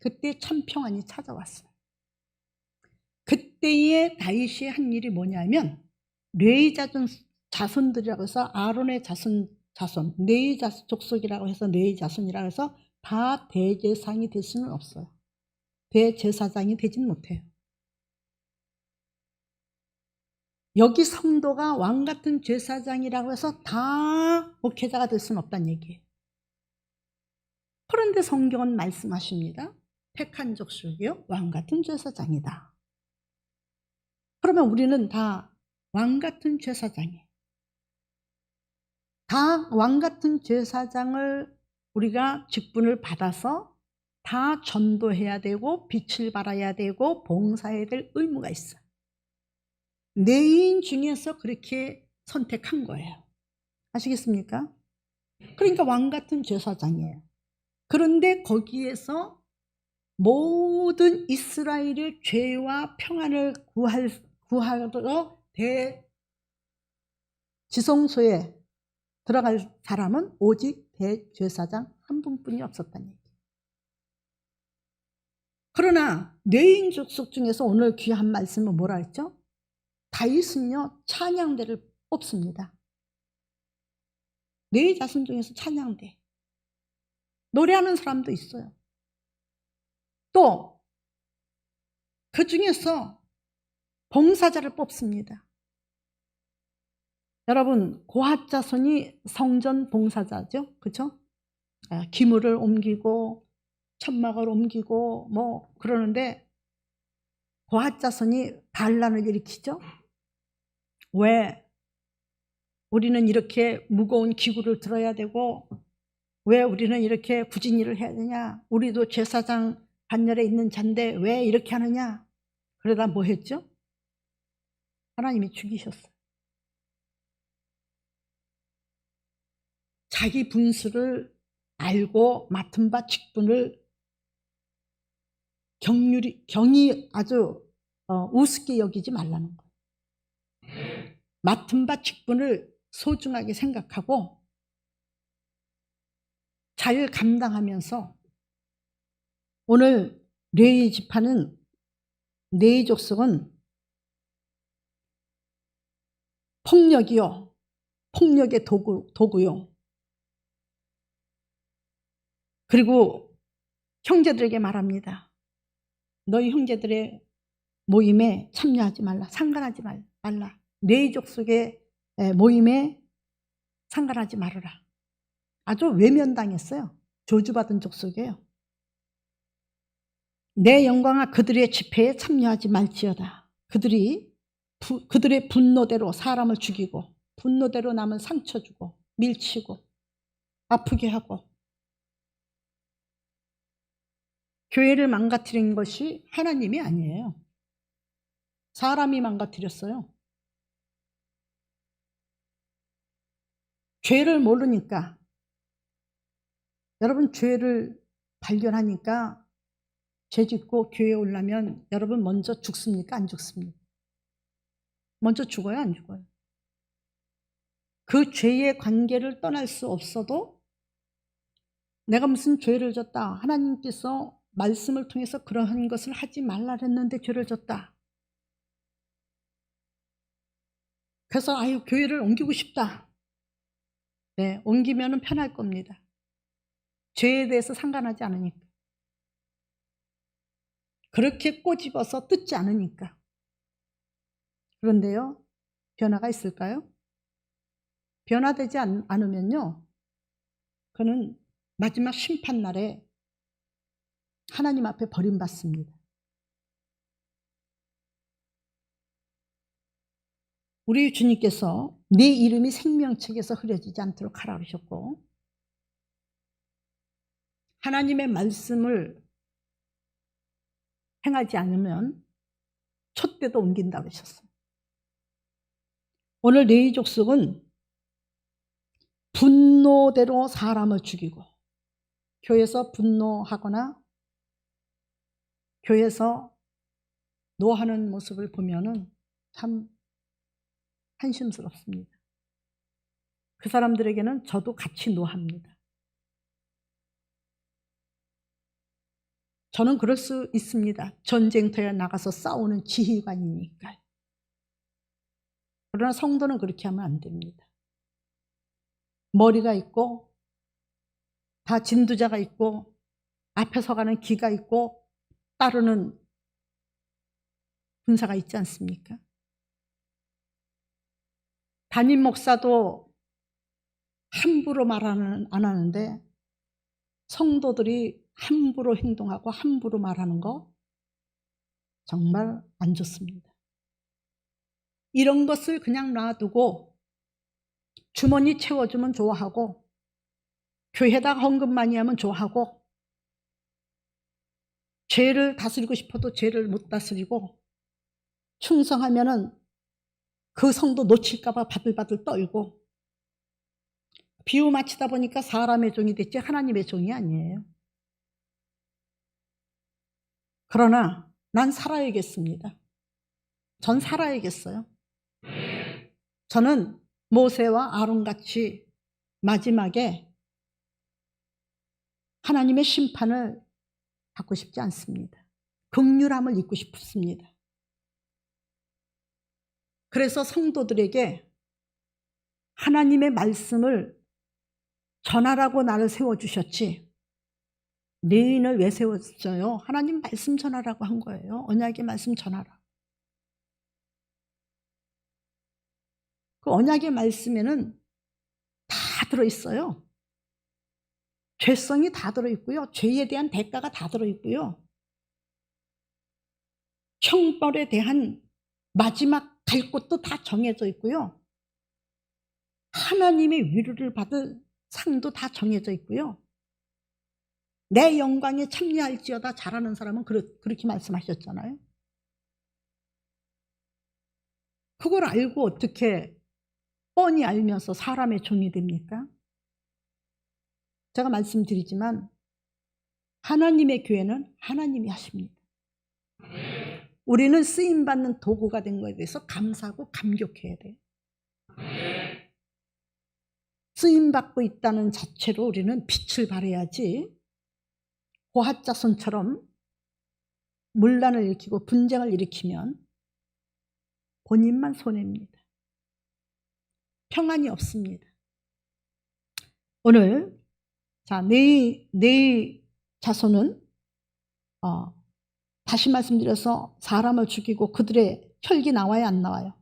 그때 참 평안이 찾아왔어요. 그때의 다윗이 한 일이 뭐냐면 레위 자손들이라고 해서 아론의 자손, 레위 족속이라고 해서 레위 자손이라고 해서 다 대제사장이 될 수는 없어요. 대제사장이 되진 못해요. 여기 성도가 왕같은 제사장이라고 해서 다 목회자가 될 수는 없다는 얘기예요. 그런데 성경은 말씀하십니다. 택한 족속이요 왕같은 제사장이다. 그러면 우리는 다 왕같은 제사장이에요. 다 왕같은 제사장을 우리가 직분을 받아서 다 전도해야 되고 빛을 발해야 되고 봉사해야 될 의무가 있어요. 내인 중에서 그렇게 선택한 거예요. 아시겠습니까? 그러니까 왕같은 제사장이에요. 그런데 거기에서 모든 이스라엘의 죄와 평안을 구하러 지성소에 들어갈 사람은 오직 대제사장 한 분뿐이 없었다는 얘기예요. 그러나 레위 족속 중에서 오늘 귀한 말씀은 뭐라 했죠? 다윗은요 찬양대를 뽑습니다. 레위 자손 중에서 찬양대 노래하는 사람도 있어요. 또 그 중에서 봉사자를 뽑습니다. 여러분 고핫 자손이 성전 봉사자죠, 그렇죠? 기물을 옮기고 천막을 옮기고 뭐 그러는데 고핫 자손이 반란을 일으키죠. 왜 우리는 이렇게 무거운 기구를 들어야 되고 왜 우리는 이렇게 굳은 일을 해야 되냐? 우리도 제사장 반열에 있는 자인데 왜 이렇게 하느냐? 그러다 뭐 했죠? 하나님이 죽이셨어요. 자기 분수를 알고 맡은 바 직분을 경이 아주 우습게 여기지 말라는 거예요. 맡은 바 직분을 소중하게 생각하고 잘 감당하면서 오늘 레위 지파는 레위 족속은 폭력이요, 폭력의 도구요. 그리고 형제들에게 말합니다. 너희 형제들의 모임에 참여하지 말라, 상관하지 말라. 레위 족속의 모임에 상관하지 말아라. 아주 외면당했어요. 저주받은 족속이에요. 내 영광아 그들의 집회에 참여하지 말지어다. 그들의 분노대로 사람을 죽이고 분노대로 남은 상처 주고 밀치고 아프게 하고 교회를 망가뜨린 것이 하나님이 아니에요. 사람이 망가뜨렸어요. 죄를 모르니까 여러분 죄를 발견하니까 죄 짓고 교회에 오려면 여러분 먼저 죽습니까? 안 죽습니까? 먼저 죽어요? 안 죽어요? 그 죄의 관계를 떠날 수 없어도 내가 무슨 죄를 졌다. 하나님께서 말씀을 통해서 그러한 것을 하지 말라 했는데 죄를 졌다. 그래서 아유 교회를 옮기고 싶다. 네, 옮기면 편할 겁니다. 죄에 대해서 상관하지 않으니까. 그렇게 꼬집어서 뜯지 않으니까. 그런데요, 변화가 있을까요? 변화되지 않으면요, 그는 마지막 심판날에 하나님 앞에 버림받습니다. 우리 주님께서 네 이름이 생명책에서 흐려지지 않도록 하라 그러셨고, 하나님의 말씀을 행하지 않으면 촛대도 옮긴다 그러셨어요. 오늘 레위 족속은 분노대로 사람을 죽이고, 교회에서 분노하거나 교회에서 노하는 모습을 보면은 참 한심스럽습니다. 그 사람들에게는 저도 같이 노합니다. 저는 그럴 수 있습니다. 전쟁터에 나가서 싸우는 지휘관이니까요. 그러나 성도는 그렇게 하면 안 됩니다. 머리가 있고 다 진두자가 있고 앞에 서가는 기가 있고 따르는 군사가 있지 않습니까? 담임 목사도 함부로 안 하는데 성도들이 함부로 행동하고 함부로 말하는 거 정말 안 좋습니다. 이런 것을 그냥 놔두고 주머니 채워주면 좋아하고 교회에다 헌금 많이 하면 좋아하고 죄를 다스리고 싶어도 죄를 못 다스리고 충성하면은 그 성도 놓칠까 봐 바들바들 떨고 비유 맞히다 보니까 사람의 종이 됐지 하나님의 종이 아니에요. 그러나 난 살아야겠습니다. 전 살아야겠어요. 저는 모세와 아론같이 마지막에 하나님의 심판을 받고 싶지 않습니다. 긍휼함을 입고 싶습니다. 그래서 성도들에게 하나님의 말씀을 전하라고 나를 세워주셨지 레인을 왜 세웠어요? 하나님 말씀 전하라고 한 거예요. 언약의 말씀 전하라. 그 언약의 말씀에는 다 들어있어요. 죄성이 다 들어있고요. 죄에 대한 대가가 다 들어있고요. 형벌에 대한 마지막 갈 곳도 다 정해져 있고요. 하나님의 위로를 받을 상도 다 정해져 있고요. 내 영광에 참여할지어다 잘하는 사람은 그렇게 말씀하셨잖아요. 그걸 알고 어떻게 뻔히 알면서 사람의 종이 됩니까? 제가 말씀드리지만 하나님의 교회는 하나님이 하십니다. 우리는 쓰임받는 도구가 된 것에 대해서 감사하고 감격해야 돼요. 쓰임받고 있다는 자체로 우리는 빛을 발해야지 고핫자손처럼 문란을 일으키고 분쟁을 일으키면 본인만 손해입니다. 평안이 없습니다. 오늘 자, 네 자손은 다시 말씀드려서 사람을 죽이고 그들의 혈기 나와요, 안 나와요?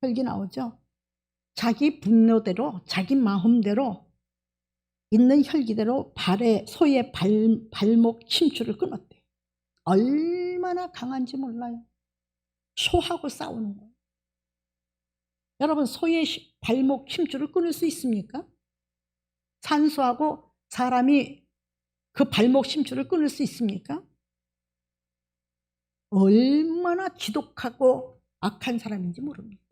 혈기 나오죠? 자기 분노대로 자기 마음대로 있는 혈기대로 소의 발목 침추를 끊었대요. 얼마나 강한지 몰라요. 소하고 싸우는 거예요. 여러분 소의 발목 침추를 끊을 수 있습니까? 산소하고 사람이 그 발목 침추를 끊을 수 있습니까? 얼마나 지독하고 악한 사람인지 모릅니다.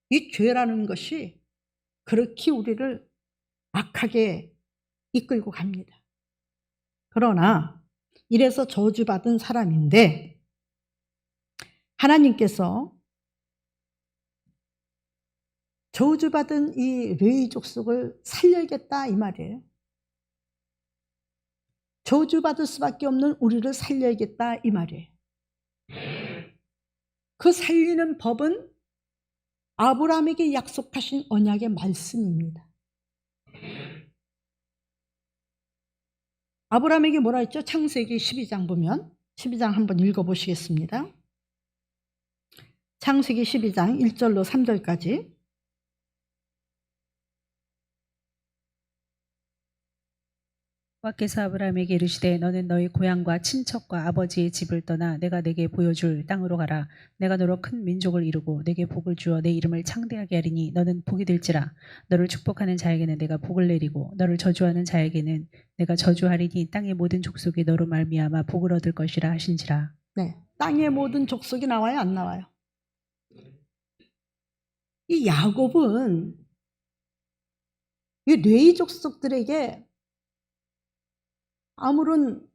이 죄라는 것이 그렇게 우리를 악하게 이끌고 갑니다. 그러나 이래서 저주받은 사람인데 하나님께서 저주받은 이 레위 족속을 살려야겠다 이 말이에요. 저주받을 수밖에 없는 우리를 살려야겠다 이 말이에요. 그 살리는 법은 아브라함에게 약속하신 언약의 말씀입니다. 아브라함에게 뭐라 했죠? 창세기 12장 보면 12장 한번 읽어보시겠습니다. 창세기 12장 1절로 3절까지. 여호와께서 아브라함에게 이르시되 너는 너희 고향과 친척과 아버지의 집을 떠나 내가 내게 보여줄 땅으로 가라. 내가 너로 큰 민족을 이루고 내게 복을 주어 내 이름을 창대하게 하리니 너는 복이 될지라. 너를 축복하는 자에게는 내가 복을 내리고 너를 저주하는 자에게는 내가 저주하리니 땅의 모든 족속이 너로 말미암아 복을 얻을 것이라 하신지라. 네, 땅의 모든 족속이 나와요, 안 나와요? 이 야곱은 이 레위 족속들에게 아무런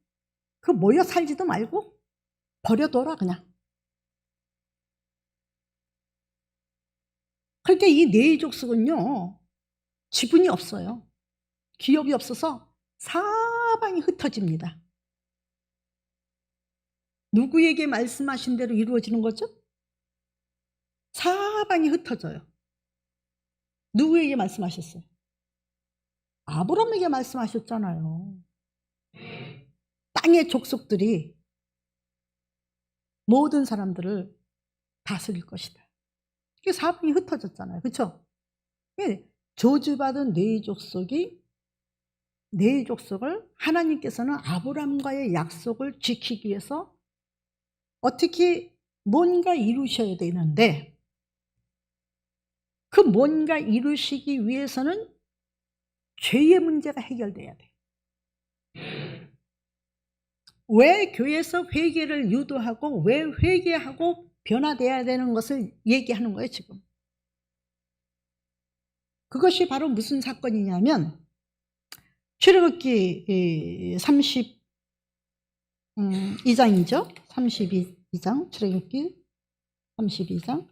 그 모여 살지도 말고 버려둬라 그냥. 그러니까 이 레위 족속은요 지분이 없어요. 기업이 없어서 사방이 흩어집니다. 누구에게 말씀하신 대로 이루어지는 거죠? 사방이 흩어져요. 누구에게 말씀하셨어요? 아브라함에게 말씀하셨잖아요. 땅의 족속들이 모든 사람들을 다스릴 것이다. 이게 사방이 흩어졌잖아요. 그렇죠? 저주받은 레위 족속을 하나님께서는 아브라함과의 약속을 지키기 위해서 어떻게 뭔가 이루셔야 되는데 그 뭔가 이루시기 위해서는 죄의 문제가 해결돼야 돼. 왜 교회에서 회개를 유도하고 왜 회개하고 변화돼야 되는 것을 얘기하는 거예요 지금. 그것이 바로 무슨 사건이냐면 출애굽기 32장이죠. 32장 출애굽기 32장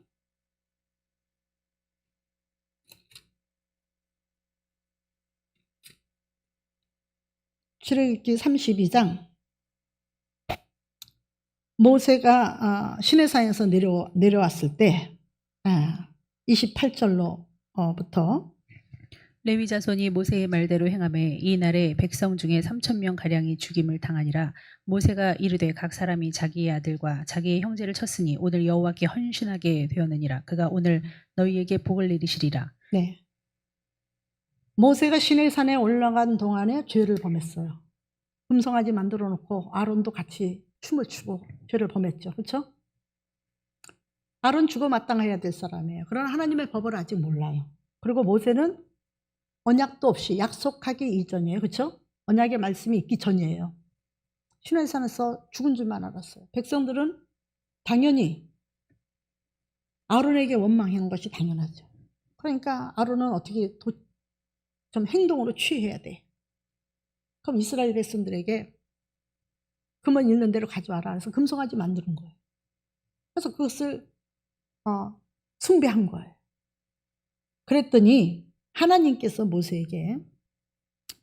출애굽기 32장 모세가 시내산에서 내려왔을 때 28절로부터 레위 자손이 모세의 말대로 행하매 이 날에 백성 중에 3,000명 가량이 죽임을 당하니라. 모세가 이르되 각 사람이 자기의 아들과 자기의 형제를 쳤으니 오늘 여호와께 헌신하게 되었느니라. 그가 오늘 너희에게 복을 내리시리라. 네. 모세가 시내산에 올라간 동안에 죄를 범했어요. 금송아지 만들어 놓고 아론도 같이 춤을 추고 죄를 범했죠. 그렇죠? 아론 죽어 마땅해야 될 사람이에요. 그러나 하나님의 법을 아직 몰라요. 그리고 모세는 언약도 없이 약속하기 이전이에요. 그렇죠? 언약의 말씀이 있기 전이에요. 시내산에서 죽은 줄만 알았어요. 백성들은 당연히 아론에게 원망하는 것이 당연하죠. 그러니까 아론은 어떻게 좀 행동으로 취해야 돼. 그럼 이스라엘 백성들에게 금은 있는 대로 가져와라. 그래서 금송아지 만드는 거예요. 그래서 그것을 숭배한 거예요. 그랬더니 하나님께서 모세에게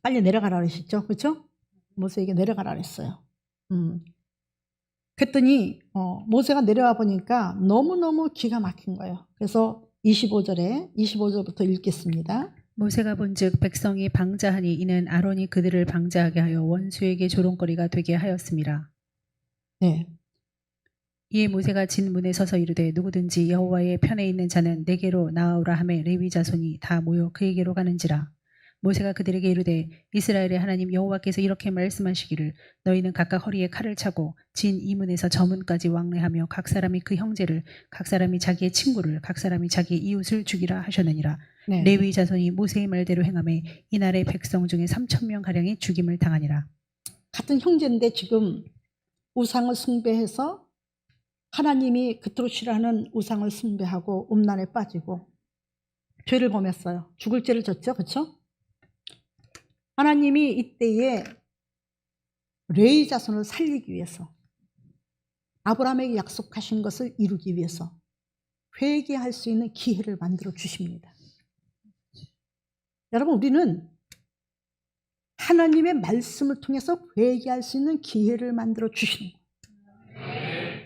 빨리 내려가라 그러셨죠. 그렇죠? 모세에게 내려가라 그랬어요. 그랬더니 모세가 내려와 보니까 너무너무 기가 막힌 거예요. 그래서 25절부터 읽겠습니다. 모세가 본즉 백성이 방자하니 이는 아론이 그들을 방자하게 하여 원수에게 조롱거리가 되게 하였음이라. 네. 이에 모세가 진 문에 서서 이르되 누구든지 여호와의 편에 있는 자는 내게로 나아오라 하매 레위 자손이 다 모여 그에게로 가는지라. 모세가 그들에게 이르되 이스라엘의 하나님 여호와께서 이렇게 말씀하시기를 너희는 각각 허리에 칼을 차고 진 이 문에서 저 문까지 왕래하며 각 사람이 그 형제를 각 사람이 자기의 친구를 각 사람이 자기의 이웃을 죽이라 하셨느니라. 네. 레위 자손이 모세의 말대로 행하매 이날의 백성 중에 3,000명 가량이 죽임을 당하니라. 같은 형제인데 지금 우상을 숭배해서 하나님이 그토록 싫어하는 우상을 숭배하고 음란에 빠지고 죄를 범했어요. 죽을 죄를 졌죠. 그렇죠? 하나님이 이때에 레위 자손을 살리기 위해서 아브라함에게 약속하신 것을 이루기 위해서 회개할 수 있는 기회를 만들어 주십니다. 여러분 우리는 하나님의 말씀을 통해서 회개할 수 있는 기회를 만들어 주시는 거예요.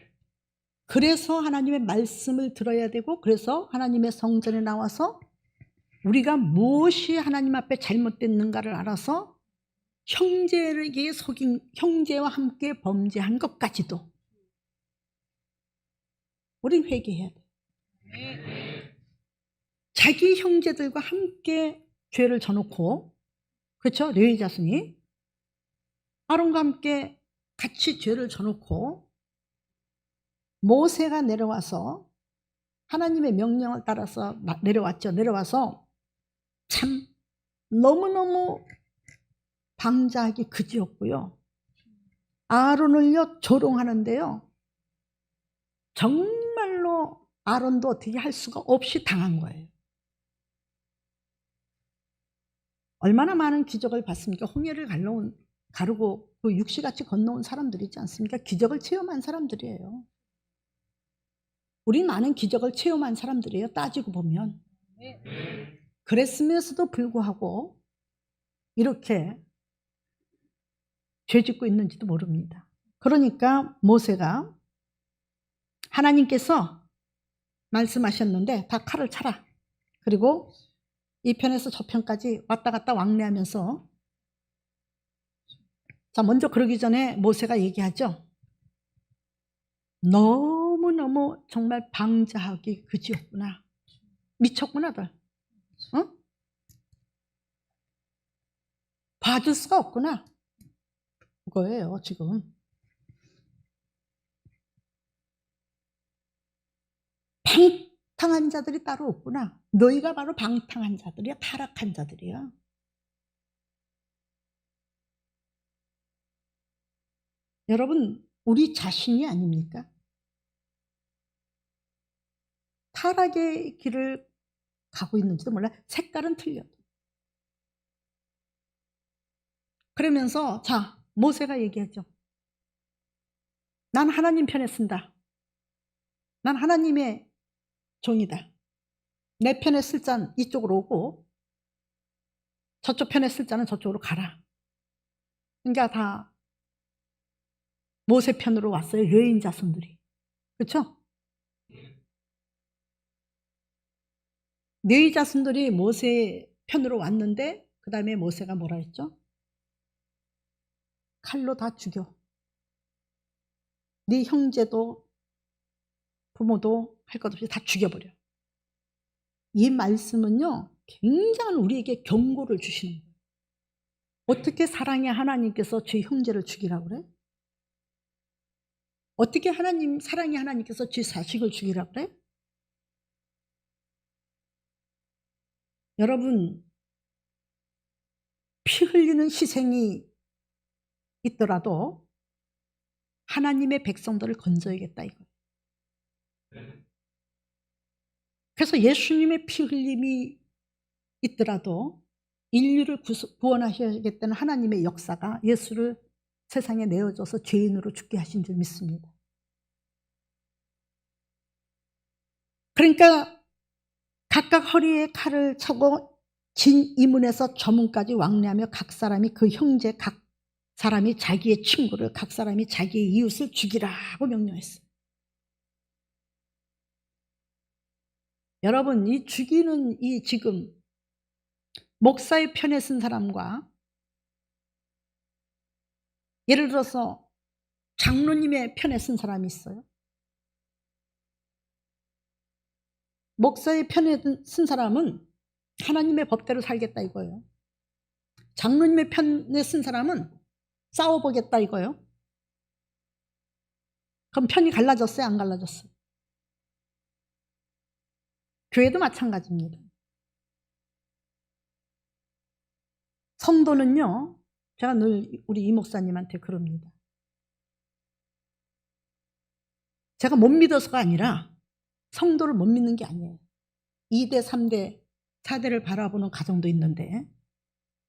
그래서 하나님의 말씀을 들어야 되고, 그래서 하나님의 성전에 나와서 우리가 무엇이 하나님 앞에 잘못됐는가를 알아서 형제에게 속인, 형제와 함께 범죄한 것까지도 우린 회개해야 돼. 자기 형제들과 함께 죄를 져놓고, 그렇죠? 레위 자손이 아론과 함께 같이 죄를 져놓고 모세가 내려와서 하나님의 명령을 따라서 내려왔죠. 내려와서 참 너무너무 방자하기 그지없고요. 아론을요 조롱하는데요, 정말로 아론도 어떻게 할 수가 없이 당한 거예요. 얼마나 많은 기적을 봤습니까? 홍해를 가르고 그 육시같이 건너온 사람들이지 않습니까? 기적을 체험한 사람들이에요. 우리 많은 기적을 체험한 사람들이에요, 따지고 보면. 그랬으면서도 불구하고 이렇게 죄짓고 있는지도 모릅니다. 그러니까 모세가, 하나님께서 말씀하셨는데 다 칼을 차라. 그리고 이 편에서 저 편까지 왔다 갔다 왕래하면서, 자, 먼저 그러기 전에 모세가 얘기하죠. 너무너무 정말 방자하기 그지없구나. 미쳤구나들. 어? 봐줄 수가 없구나. 그거예요, 지금. 방탕한 자들이 따로 없구나. 너희가 바로 방탕한 자들이야. 타락한 자들이야. 여러분, 우리 자신이 아닙니까? 타락의 길을 가고 있는지도 몰라. 색깔은 틀려도. 그러면서 자, 모세가 얘기했죠. 난 하나님 편에 쓴다. 난 하나님의 종이다. 내 편에 쓸 자는 이쪽으로 오고 저쪽 편에 쓸 자는 저쪽으로 가라. 그러니까 다 모세 편으로 왔어요, 레위 자손들이. 그렇죠? 레위 자손들이 모세 편으로 왔는데 그 다음에 모세가 뭐라 했죠? 칼로 다 죽여. 네 형제도 부모도 할 것 없이 다 죽여버려. 이 말씀은요, 굉장한 우리에게 경고를 주시는 거예요. 어떻게 사랑의 하나님께서 제 형제를 죽이라고 그래? 어떻게 사랑의 하나님께서 제 자식을 죽이라고 그래? 여러분, 피 흘리는 희생이 있더라도 하나님의 백성들을 건져야겠다 이거예요. 그래서 예수님의 피 흘림이 있더라도 인류를 구원하셔야겠다는 하나님의 역사가 예수를 세상에 내어줘서 죄인으로 죽게 하신 줄 믿습니다. 그러니까 각각 허리에 칼을 차고 진 이문에서 저문까지 왕래하며 각 사람이 그 형제 각 사람이 자기의 친구를, 각 사람이 자기의 이웃을 죽이라고 명령했어요. 여러분, 이 죽이는 이 지금 목사의 편에 쓴 사람과 예를 들어서 장로님의 편에 쓴 사람이 있어요. 목사의 편에 쓴 사람은 하나님의 법대로 살겠다 이거예요. 장로님의 편에 쓴 사람은 싸워보겠다 이거예요. 그럼 편이 갈라졌어요, 안 갈라졌어요? 교회도 마찬가지입니다. 성도는요, 제가 늘 우리 이 목사님한테 그럽니다. 제가 못 믿어서가 아니라 성도를 못 믿는 게 아니에요. 2대, 3대, 4대를 바라보는 가정도 있는데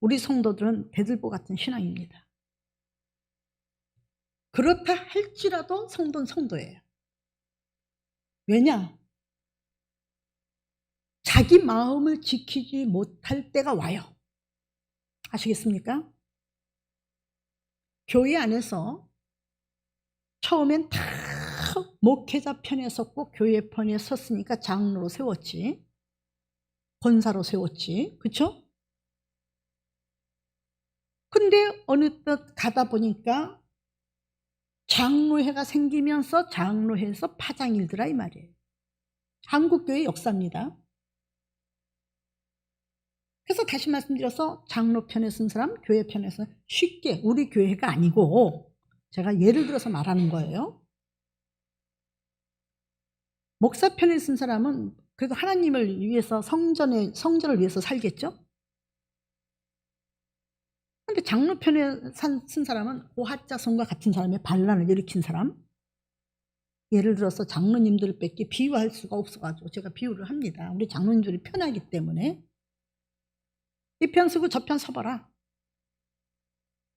우리 성도들은 배들보 같은 신앙입니다. 그렇다 할지라도 성도는 성도예요. 왜냐? 자기 마음을 지키지 못할 때가 와요. 아시겠습니까? 교회 안에서 처음엔 다 목회자 편에 섰고 교회 편에 섰으니까 장로로 세웠지. 권사로 세웠지. 그쵸? 근데 어느 때 가다 보니까 장로회가 생기면서 장로회에서 파장이 일더라 이 말이에요. 한국교회 역사입니다. 그래서 다시 말씀드려서 장로 편에 쓴 사람, 교회 편에 쓴 사람, 쉽게 우리 교회가 아니고 제가 예를 들어서 말하는 거예요. 목사 편에 쓴 사람은 그래도 하나님을 위해서 성전을 위해서 살겠죠? 근데 장로 편에 쓴 사람은 고핫자손과 같은 사람의 반란을 일으킨 사람. 예를 들어서 장로님들 뺏기 비유할 수가 없어가지고 제가 비유를 합니다. 우리 장로님들이 편하기 때문에. 이 편 쓰고 저 편 서봐라.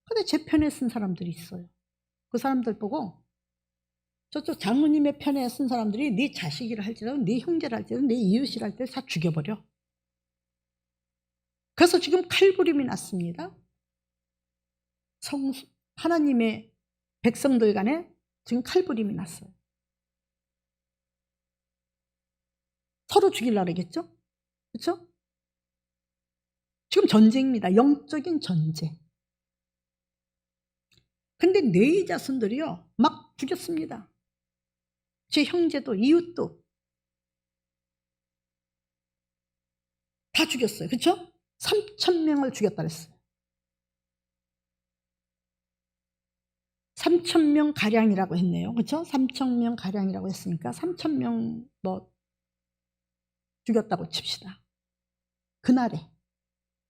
근데 제 편에 쓴 사람들이 있어요. 그 사람들 보고 저쪽 장로님의 편에 쓴 사람들이 네 자식이라 할지라도 네 형제라 할지라도 네 이웃이라 할지라도 다 죽여버려. 그래서 지금 칼부림이 났습니다. 하나님의 백성들 간에 지금 칼부림이 났어요. 서로 죽이려고 그러겠죠? 그렇죠? 지금 전쟁입니다. 영적인 전쟁. 근데 네 자손들이요 막 죽였습니다. 제 형제도 이웃도 다 죽였어요. 그렇죠? 3,000명을 죽였다 그랬어요. 3,000명 가량이라고 했네요. 그렇죠? 3,000명 가량이라고 했으니까 3,000명 뭐 죽였다고 칩시다. 그날에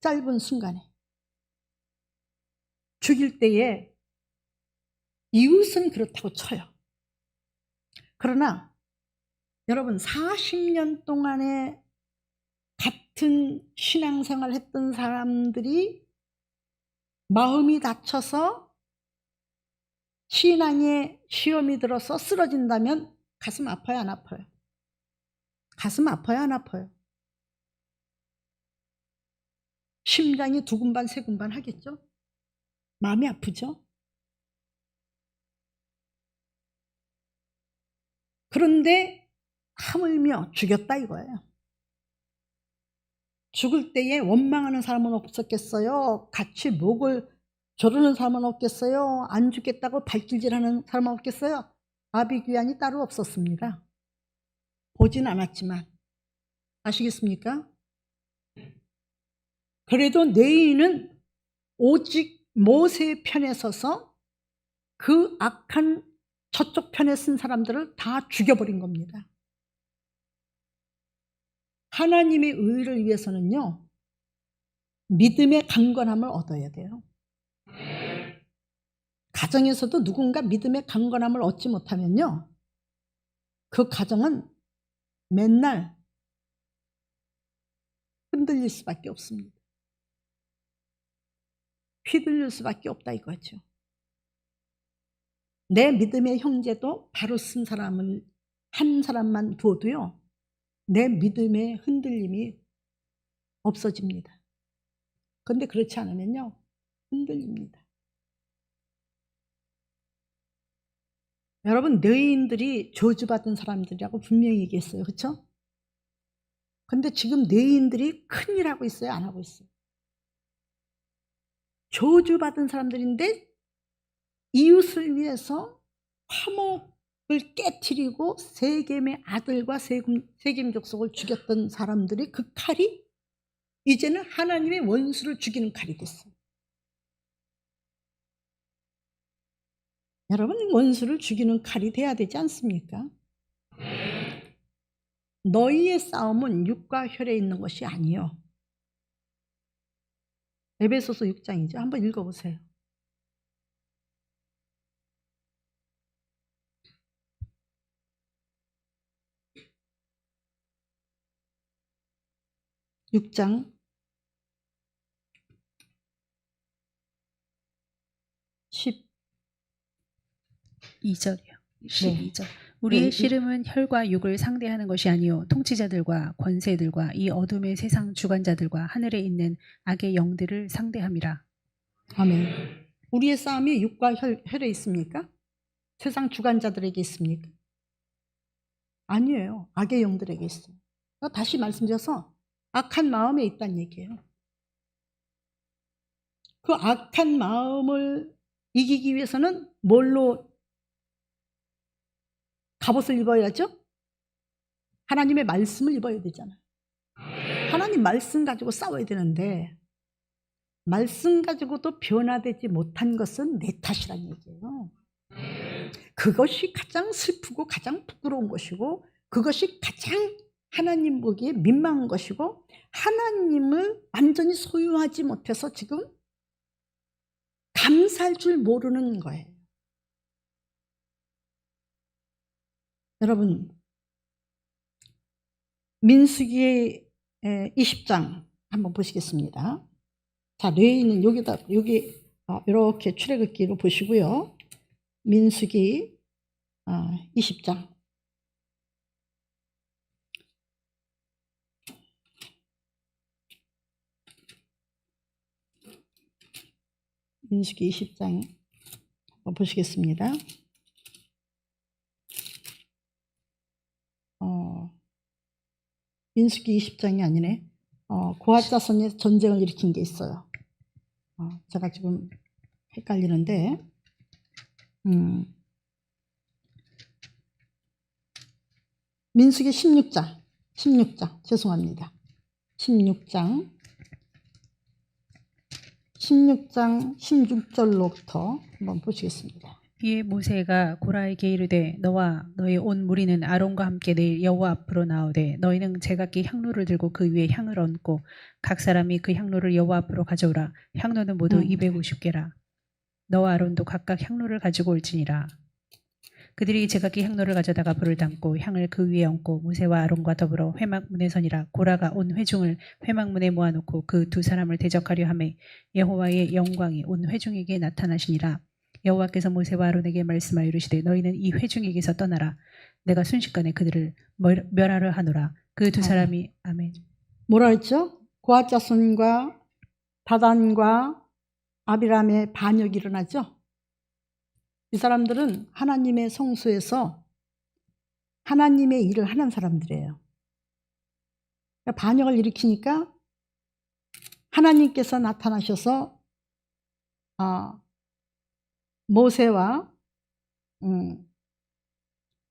짧은 순간에 죽일 때에 이웃은 그렇다고 쳐요. 그러나 여러분 40년 동안에 같은 신앙생활 했던 사람들이 마음이 다쳐서 신앙에 시험이 들어서 쓰러진다면 가슴 아파요 안 아파요? 가슴 아파요 안 아파요? 심장이 두근반 세근반 하겠죠? 마음이 아프죠? 그런데 하물며 죽였다 이거예요. 죽을 때에 원망하는 사람은 없었겠어요? 같이 목을 조르는 사람은 없겠어요? 안 죽겠다고 발길질하는 사람은 없겠어요? 아비규환이 따로 없었습니다. 보진 않았지만 아시겠습니까? 그래도 내인은 오직 모세의 편에 서서 그 악한 저쪽 편에 쓴 사람들을 다 죽여버린 겁니다. 하나님의 의를 위해서는요 믿음의 강건함을 얻어야 돼요. 가정에서도 누군가 믿음의 강건함을 얻지 못하면요 그 가정은 맨날 흔들릴 수밖에 없습니다. 휘둘릴 수밖에 없다 이거죠. 내 믿음의 형제도 바로 쓴 사람을 한 사람만 두어도요 내 믿음의 흔들림이 없어집니다. 그런데 그렇지 않으면요 흔들립니다. 여러분 뇌인들이 저주받은 사람들이라고 분명히 얘기했어요. 그렇죠? 근데 지금 뇌인들이 큰일 하고 있어요? 안 하고 있어요? 저주받은 사람들인데 이웃을 위해서 화목을 깨트리고 세겜의 아들과 세겜 족속을 죽였던 사람들이 그 칼이 이제는 하나님의 원수를 죽이는 칼이 됐어요. 여러분 원수를 죽이는 칼이 돼야 되지 않습니까? 너희의 싸움은 육과 혈에 있는 것이 아니요. 에베소서 6장이죠. 한번 읽어보세요. (6장) 2절이요. 12절. 우리의 네. 씨름은 혈과 육을 상대하는 것이 아니요 통치자들과 권세들과 이 어둠의 세상 주관자들과 하늘에 있는 악의 영들을 상대함이라. 아멘. 우리의 싸움이 육과 혈에 있습니까? 세상 주관자들에게 있습니까? 아니에요. 악의 영들에게 있어요. 다시 말씀드려서 악한 마음에 있다는 얘기예요. 그 악한 마음을 이기기 위해서는 뭘로 갑옷을 입어야죠? 하나님의 말씀을 입어야 되잖아요. 하나님 말씀 가지고 싸워야 되는데 말씀 가지고도 변화되지 못한 것은 내 탓이란 얘기예요. 그것이 가장 슬프고 가장 부끄러운 것이고 그것이 가장 하나님 보기에 민망한 것이고 하나님을 완전히 소유하지 못해서 지금 감사할 줄 모르는 거예요. 여러분, 민수기 20장 한번 보시겠습니다. 자, 레위는 여기 이렇게 출애굽기로 보시고요. 민수기 20장. 민수기 20장 한번 보시겠습니다. 민수기 20장이 아니네. 고핫 자손이 전쟁을 일으킨 게 있어요. 제가 지금 헷갈리는데 민수기 16장 죄송합니다. 16장 16절로부터 한번 보시겠습니다. 이에 모세가 고라에게 이르되 너와 너의 온 무리는 아론과 함께 내일 여호와 앞으로 나오되 너희는 제각기 향로를 들고 그 위에 향을 얹고 각 사람이 그 향로를 여호와 앞으로 가져오라. 향로는 모두 250개라. 너와 아론도 각각 향로를 가지고 올지니라. 그들이 제각기 향로를 가져다가 불을 담고 향을 그 위에 얹고 모세와 아론과 더불어 회막문에 서니라. 고라가 온 회중을 회막문에 모아놓고 그 두 사람을 대적하려 하매 여호와의 영광이 온 회중에게 나타나시니라. 여호와께서 모세와 아론에게 말씀하여 이르시되 너희는 이 회중에게서 떠나라. 내가 순식간에 그들을 멸하려 하노라. 그 두 사람이 아멘. 뭐라 했죠? 고핫 자손과 다단과 아비람의 반역이 일어나죠. 이 사람들은 하나님의 성소에서 하나님의 일을 하는 사람들이에요. 그러니까 반역을 일으키니까 하나님께서 나타나셔서 모세와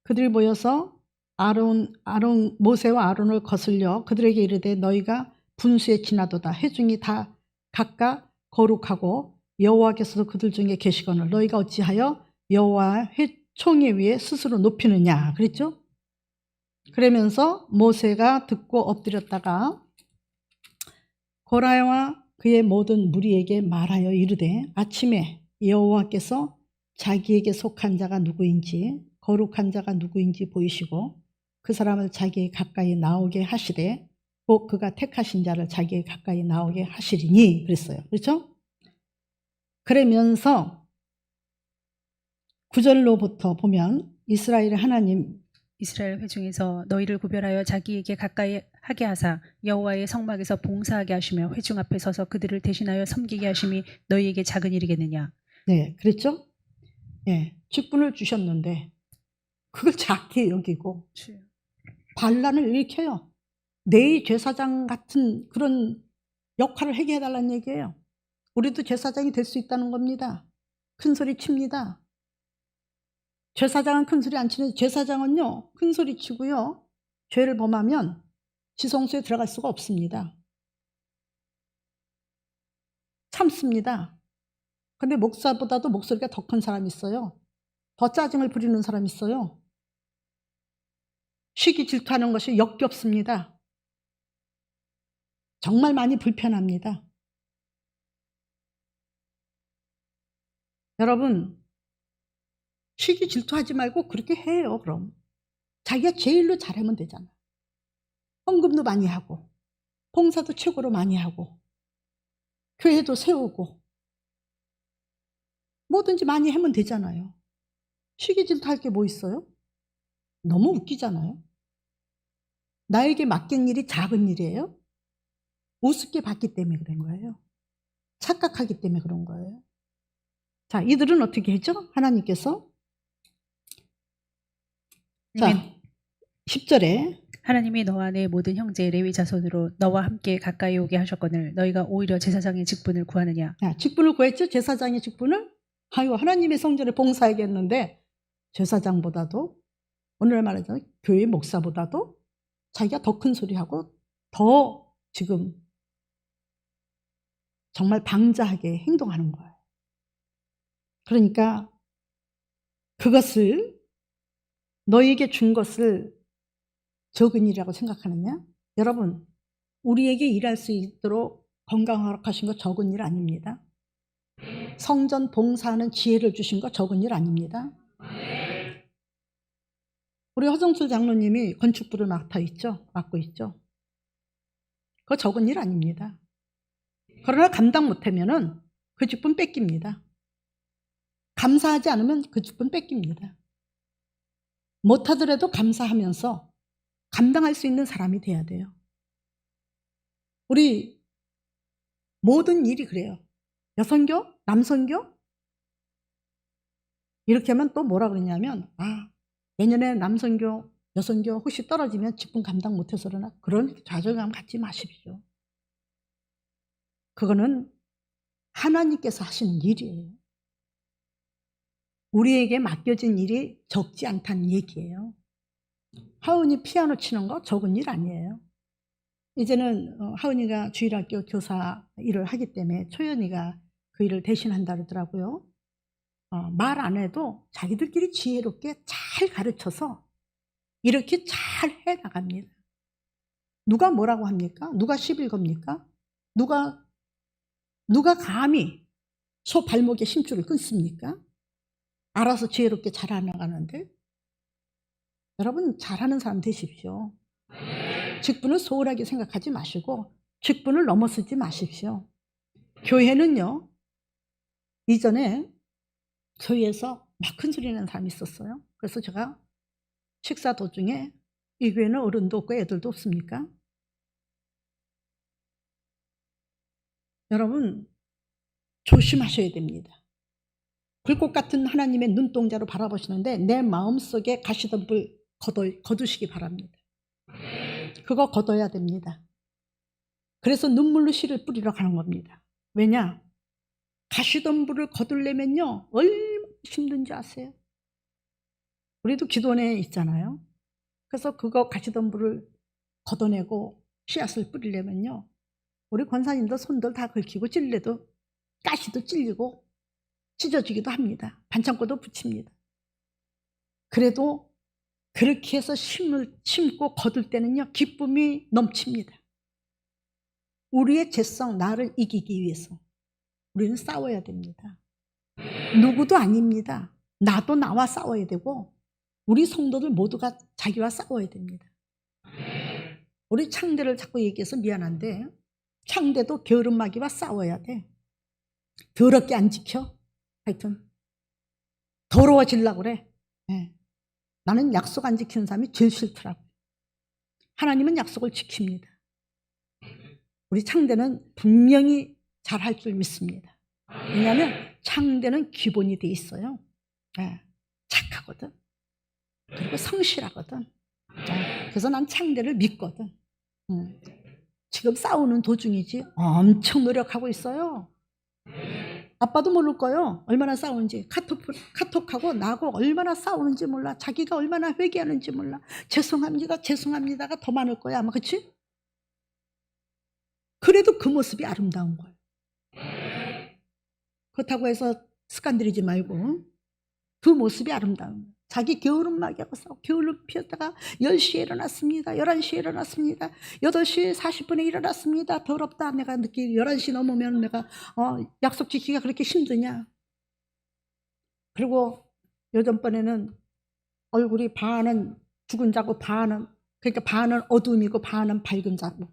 그들이 모여서 모세와 아론을 거슬려 그들에게 이르되 너희가 분수에 지나도다. 회중이 다 각각 거룩하고 여호와께서도 그들 중에 계시거늘 너희가 어찌하여 여호와 총회 위에 스스로 높이느냐 그랬죠? 그러면서 모세가 듣고 엎드렸다가 고라와 그의 모든 무리에게 말하여 이르되 아침에 여호와께서 자기에게 속한 자가 누구인지 거룩한 자가 누구인지 보이시고 그 사람을 자기에 가까이 나오게 하시되 곧 그가 택하신 자를 자기에 가까이 나오게 하시리니 그랬어요. 그렇죠? 그러면서 9절로부터 보면 이스라엘의 하나님 이스라엘 회중에서 너희를 구별하여 자기에게 가까이 하게 하사 여호와의 성막에서 봉사하게 하시며 회중 앞에 서서 그들을 대신하여 섬기게 하심이 너희에게 작은 일이겠느냐. 네, 그랬죠? 네, 직분을 주셨는데 그걸 작게 여기고 반란을 일으켜요. 내 제사장 같은 그런 역할을 하게 해달라는 얘기예요. 우리도 제사장이 될 수 있다는 겁니다. 큰 소리 칩니다. 제사장은 큰 소리 안 치는데 제사장은요 큰 소리 치고요 죄를 범하면 지성소에 들어갈 수가 없습니다. 참습니다. 근데 목사보다도 목소리가 더 큰 사람이 있어요. 더 짜증을 부리는 사람이 있어요. 시기 질투하는 것이 역겹습니다. 정말 많이 불편합니다. 여러분 시기 질투하지 말고 그렇게 해요. 그럼 자기가 제일로 잘하면 되잖아. 헌금도 많이 하고 봉사도 최고로 많이 하고 교회도 세우고 뭐든지 많이 하면 되잖아요. 시기 질투할 게 뭐 있어요? 너무 웃기잖아요. 나에게 맡긴 일이 작은 일이에요? 우습게 봤기 때문에 그런 거예요. 착각하기 때문에 그런 거예요. 자, 이들은 어떻게 했죠? 하나님께서 자, 10절에 하나님이 너와 내 모든 형제 레위 자손으로 너와 함께 가까이 오게 하셨거늘 너희가 오히려 제사장의 직분을 구하느냐. 직분을 구했죠? 제사장의 직분을? 아유, 하나님의 성전에 봉사하겠는데 제사장보다도 오늘날 말하자면 교회 목사보다도 자기가 더 큰 소리하고 더 지금 정말 방자하게 행동하는 거예요. 그러니까 그것을 너희에게 준 것을 적은 일이라고 생각하느냐? 여러분, 우리에게 일할 수 있도록 건강 허락하신 거 적은 일 아닙니다. 성전 봉사하는 지혜를 주신 거 적은 일 아닙니다. 우리 허정철 장로님이 건축부를 맡고 있죠. 그거 적은 일 아닙니다. 그러나 감당 못하면은 그 직분 뺏깁니다. 감사하지 않으면 그 직분 뺏깁니다. 못하더라도 감사하면서 감당할 수 있는 사람이 돼야 돼요. 우리 모든 일이 그래요. 여선교, 남선교 이렇게 하면 또 뭐라 그러냐면 내년에 남선교, 여선교 혹시 떨어지면 직분 감당 못해서 그러나 그런 좌절감 갖지 마십시오. 그거는 하나님께서 하시는 일이에요. 우리에게 맡겨진 일이 적지 않다는 얘기예요. 하은이 피아노 치는 거 적은 일 아니에요. 이제는 하은이가 주일학교 교사 일을 하기 때문에 초연이가 그 일을 대신한다 그러더라고요. 말 안 해도 자기들끼리 지혜롭게 잘 가르쳐서 이렇게 잘 해나갑니다. 누가 뭐라고 합니까? 누가 시비를 겁니까? 누가 감히 소 발목에 심줄을 끊습니까? 알아서 지혜롭게 잘 해나가는데 여러분 잘하는 사람 되십시오. 직분을 소홀하게 생각하지 마시고 직분을 넘어서지 마십시오. 교회는요, 이전에 교회에서 막 큰 소리 내는 사람이 있었어요. 그래서 제가 식사 도중에 이 교회는 어른도 없고 애들도 없습니까? 여러분 조심하셔야 됩니다. 불꽃 같은 하나님의 눈동자로 바라보시는데 내 마음속에 가시던 불 거두시기 바랍니다. 그거 거둬야 됩니다. 그래서 눈물로 씨를 뿌리러 가는 겁니다. 왜냐? 가시던 불을 거두려면요 얼마나 힘든지 아세요? 우리도 기도원에 있잖아요. 그래서 그거 가시던 불을 걷어내고 씨앗을 뿌리려면요 우리 권사님도 손들 다 긁히고 찔레도 가시도 찔리고 찢어지기도 합니다. 반창고도 붙입니다. 그래도 그렇게 해서 심고 거둘 때는요 기쁨이 넘칩니다. 우리의 죄성 나를 이기기 위해서 우리는 싸워야 됩니다. 누구도 아닙니다. 나도 나와 싸워야 되고 우리 성도들 모두가 자기와 싸워야 됩니다. 우리 창대를 자꾸 얘기해서 미안한데 창대도 게으름마귀와 싸워야 돼. 더럽게 안 지켜. 하여튼 더러워지려고 그래. 네. 나는 약속 안 지키는 사람이 제일 싫더라고요. 하나님은 약속을 지킵니다. 우리 창대는 분명히 잘할 줄 믿습니다. 왜냐하면 창대는 기본이 돼 있어요. 네. 착하거든. 그리고 성실하거든. 네. 그래서 난 창대를 믿거든. 지금 싸우는 도중이지 엄청 노력하고 있어요. 아빠도 모를 거예요. 얼마나 싸우는지. 카톡하고 나하고 얼마나 싸우는지 몰라. 자기가 얼마나 회개하는지 몰라. 죄송합니다가 더 많을 거야 아마. 그렇지? 그래도 그 모습이 아름다운 거예요. 그렇다고 해서 습관 들이지 말고 그 모습이 아름다운 거예요. 자기 게으름마귀하고 싸워. 게으름 피웠다가 10시에 일어났습니다. 11시에 일어났습니다. 8시 40분에 일어났습니다. 더럽다. 내가 늦게 11시 넘으면 내가 약속 지키기가 그렇게 힘드냐. 그리고 요전번에는 얼굴이 반은 죽은 자고 그러니까 반은 어둠이고 반은 밝은 자고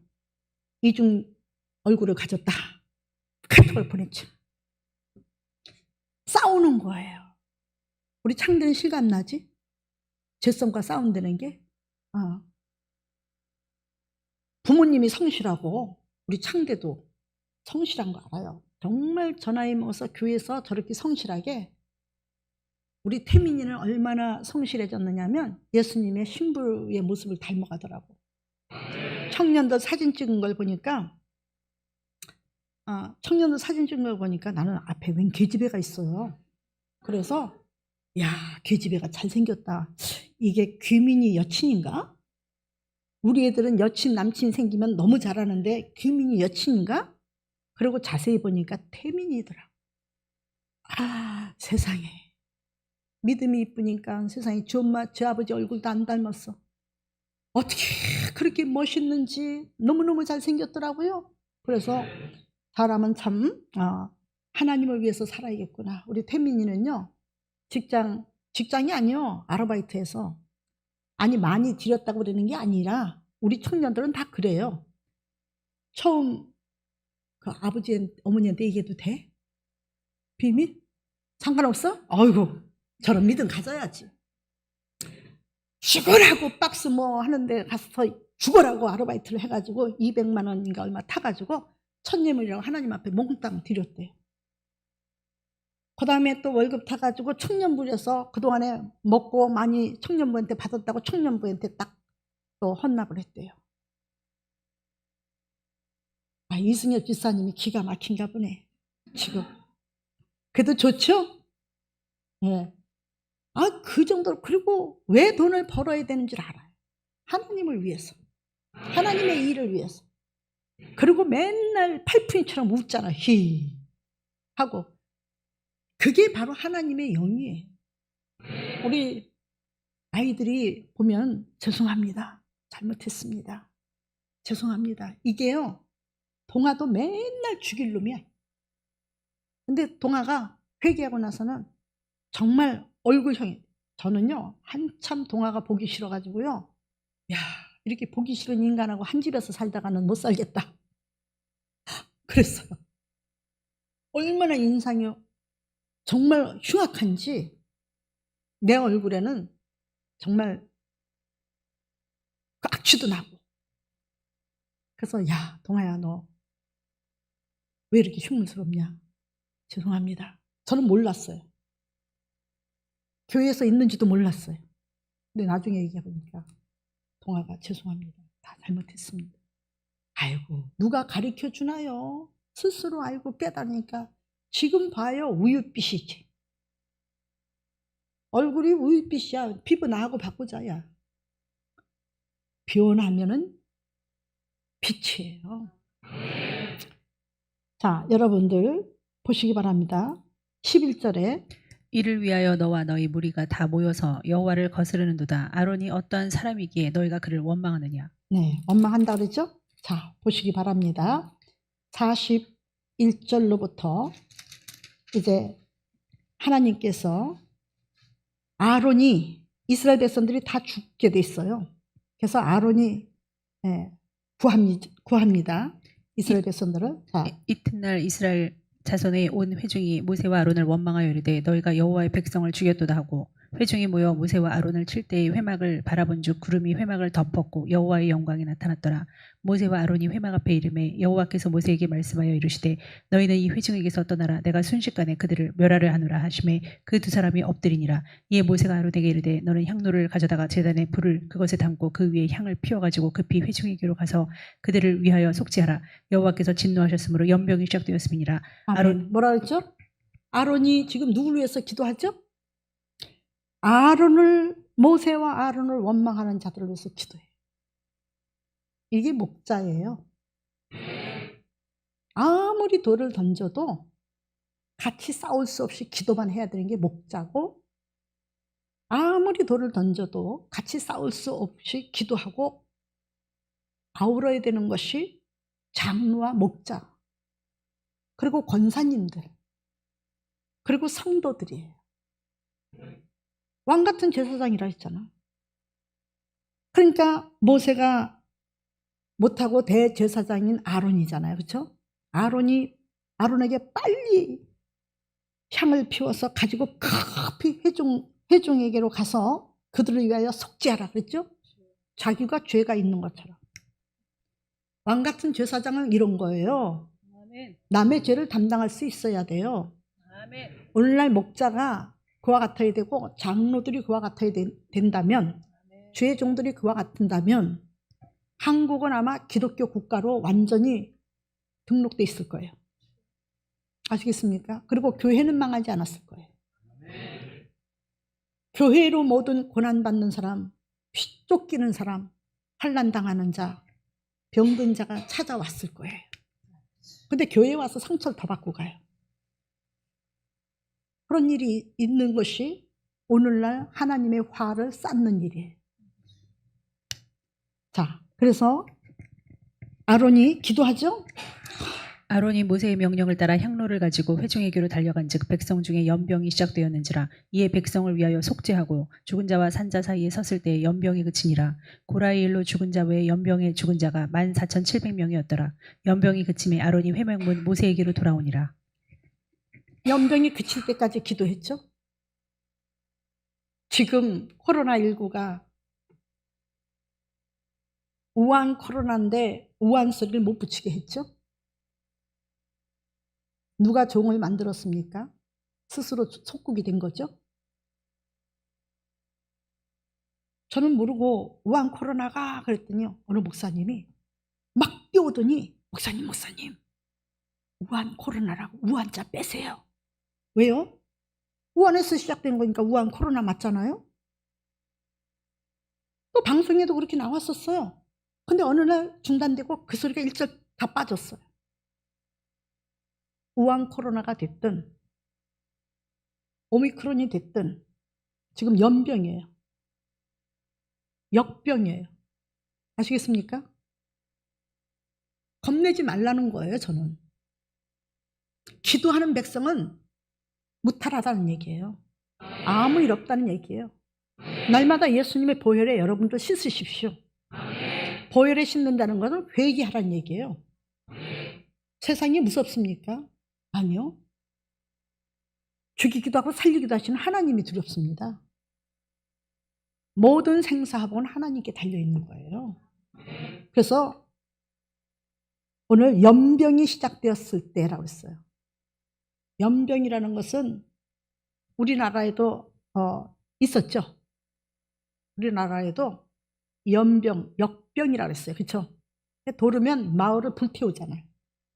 이중 얼굴을 가졌다. 카톡을 보냈죠. 싸우는 거예요. 우리 창대는 실감나지? 죄성과 싸운다는 게. 부모님이 성실하고 우리 창대도 성실한 거 알아요. 정말 저 나이 먹어서 교회에서 저렇게 성실하게 우리 태민이는 얼마나 성실해졌느냐면 예수님의 신부의 모습을 닮아가더라고. 청년들 사진 찍은 걸 보니까 청년들 사진 찍은 걸 보니까 나는 앞에 웬 계집애가 있어요. 그래서 야, 계집애가 잘생겼다. 이게 귀민이 여친인가? 우리 애들은 여친 남친 생기면 너무 잘하는데 귀민이 여친인가? 그리고 자세히 보니까 태민이더라. 세상에. 믿음이 이쁘니까 세상에 지 엄마 지 아버지 얼굴도 안 닮았어. 어떻게 그렇게 멋있는지 너무너무 잘생겼더라고요. 그래서 사람은 참 하나님을 위해서 살아야겠구나. 우리 태민이는요, 직장이 아니요, 아르바이트해서. 아니 많이 들였다고 그러는 게 아니라 우리 청년들은 다 그래요. 처음 그 아버지 어머니한테 얘기해도 돼? 비밀? 상관없어? 어이구, 저런 믿음 가져야지. 죽으라고 박스 뭐 하는데 가서 죽으라고 아르바이트를 해가지고 200만 원인가 얼마 타가지고 천예물이라고 하나님 앞에 몽땅 드렸대요. 그 다음에 또 월급 타가지고 청년부에서 그동안에 먹고 많이 청년부한테 받았다고 청년부한테 딱 또 헌납을 했대요. 이승엽 집사님이 기가 막힌가 보네, 지금. 그래도 좋죠? 예. 그 정도로. 그리고 왜 돈을 벌어야 되는 줄 알아요. 하나님을 위해서. 하나님의 일을 위해서. 그리고 맨날 팔푼이처럼 웃잖아. 히 하고. 그게 바로 하나님의 영이에요. 우리 아이들이 보면 죄송합니다. 잘못했습니다. 죄송합니다. 이게요, 동아도 맨날 죽일 놈이야. 근데 동아가 회개하고 나서는 정말 얼굴형이, 저는요 한참 동아가 보기 싫어가지고요, 야, 이렇게 보기 싫은 인간하고 한 집에서 살다가는 못 살겠다 그랬어요. 얼마나 인상이 정말 흉악한지 내 얼굴에는 정말 악취도 나고. 그래서 야, 동아야, 너 왜 이렇게 흉물스럽냐, 죄송합니다. 저는 몰랐어요. 교회에서 있는지도 몰랐어요. 근데 나중에 얘기해보니까 동아가 죄송합니다. 다 잘못했습니다. 아이고, 누가 가르쳐 주나요? 스스로 알고 깨달으니까. 지금 봐요, 우윳빛이지. 얼굴이 우윳빛이야. 피부 나하고 바꾸자야. 변하면은 빛이에요. 자, 여러분들 보시기 바랍니다. 11절에 이를 위하여 너와 너희 무리가 다 모여서 여호와를 거스르는도다. 아론이 어떠한 사람이기에 너희가 그를 원망하느냐. 네, 원망한다 그랬죠? 자, 보시기 바랍니다. 41절로부터 이제 하나님께서 아론이, 이스라엘 백성들이 다 죽게 돼 있어요. 그래서 아론이 구합니다. 이스라엘 백성들을. 자, 이튿날 이스라엘 자손의 온 회중이 모세와 아론을 원망하여 이르되 너희가 여호와의 백성을 죽였도다 하고, 회중이 모여 모세와 아론을 칠 때의 회막을 바라본즉 구름이 회막을 덮었고 여호와의 영광이 나타났더라. 모세와 아론이 회막 앞에 이르매 여호와께서 모세에게 말씀하여 이르시되 너희는 이 회중에게서 떠나라. 내가 순식간에 그들을 멸하려 하노라 하시매 그 두 사람이 엎드리니라. 이에 모세가 아론에게 이르되 너는 향로를 가져다가 제단에 불을 그것에 담고 그 위에 향을 피워가지고 급히 회중에게로 가서 그들을 위하여 속죄하라. 여호와께서 진노하셨으므로 연병이 시작되었음이니라. 아론, 뭐라 그랬죠? 아론이 지금 누구를 위해서 기도하죠? 아론을, 모세와 아론을 원망하는 자들을 위해서 기도해요. 이게 목자예요. 아무리 돌을 던져도 같이 싸울 수 없이 기도만 해야 되는 게 목자고, 아무리 돌을 던져도 같이 싸울 수 없이 기도하고 아우러야 되는 것이 장로와 목자, 그리고 권사님들, 그리고 성도들이에요. 왕 같은 제사장이라 했잖아. 그러니까 모세가 못하고 대제사장인 아론이잖아요. 그렇죠? 아론에게 빨리 향을 피워서 가지고 급히 회중에게로 가서 그들을 위하여 속죄하라 그랬죠? 자기가 죄가 있는 것처럼. 왕 같은 제사장은 이런 거예요. 남의 죄를 담당할 수 있어야 돼요. 오늘날 목자가 그와 같아야 되고 장로들이 그와 같아야 된다면, 주의 종들이 그와 같은다면 한국은 아마 기독교 국가로 완전히 등록돼 있을 거예요. 아시겠습니까? 그리고 교회는 망하지 않았을 거예요. 교회로 모든 고난받는 사람, 쫓기는 사람, 환난당하는 자, 병든 자가 찾아왔을 거예요. 근데 교회에 와서 상처를 더 받고 가요. 그런 일이 있는 것이 오늘날 하나님의 화를 쌓는 일이에요. 자, 그래서 아론이 기도하죠? 아론이 모세의 명령을 따라 향로를 가지고 회중에게로 달려간즉 백성 중에 연병이 시작되었는지라. 이에 백성을 위하여 속죄하고 죽은 자와 산 자 사이에 섰을 때 연병이 그치니라. 고라의 일로 죽은 자 외에 연병에 죽은 자가 14,700명이었더라. 연병이 그침에 아론이 회막문 모세에게로 돌아오니라. 연병이 그칠 때까지 기도했죠? 지금 코로나19가 우한 코로나인데 우한 소리를 못 붙이게 했죠? 누가 종을 만들었습니까? 스스로 속국이 된 거죠? 저는 모르고 우한 코로나가 그랬더니 어느 목사님이 막 뛰어오더니 목사님 우한 코로나라고 우한자 빼세요. 왜요? 우한에서 시작된 거니까 우한 코로나 맞잖아요. 또 방송에도 그렇게 나왔었어요. 근데 어느 날 중단되고 그 소리가 일절 다 빠졌어요. 우한 코로나가 됐든 오미크론이 됐든 지금 연병이에요. 역병이에요. 아시겠습니까? 겁내지 말라는 거예요. 저는 기도하는 백성은 무탈하다는 얘기예요. 아무 일 없다는 얘기예요. 날마다 예수님의 보혈에 여러분도 씻으십시오. 보혈에 씻는다는 것은 회개하라는 얘기예요. 세상이 무섭습니까? 아니요. 죽이기도 하고 살리기도 하시는 하나님이 두렵습니다. 모든 생사하복은 하나님께 달려있는 거예요. 그래서 오늘 연병이 시작되었을 때라고 했어요. 연병이라는 것은 우리나라에도 있었죠. 우리나라에도 연병, 역병이라고 했어요. 그렇죠? 도르면 마을을 불태우잖아요.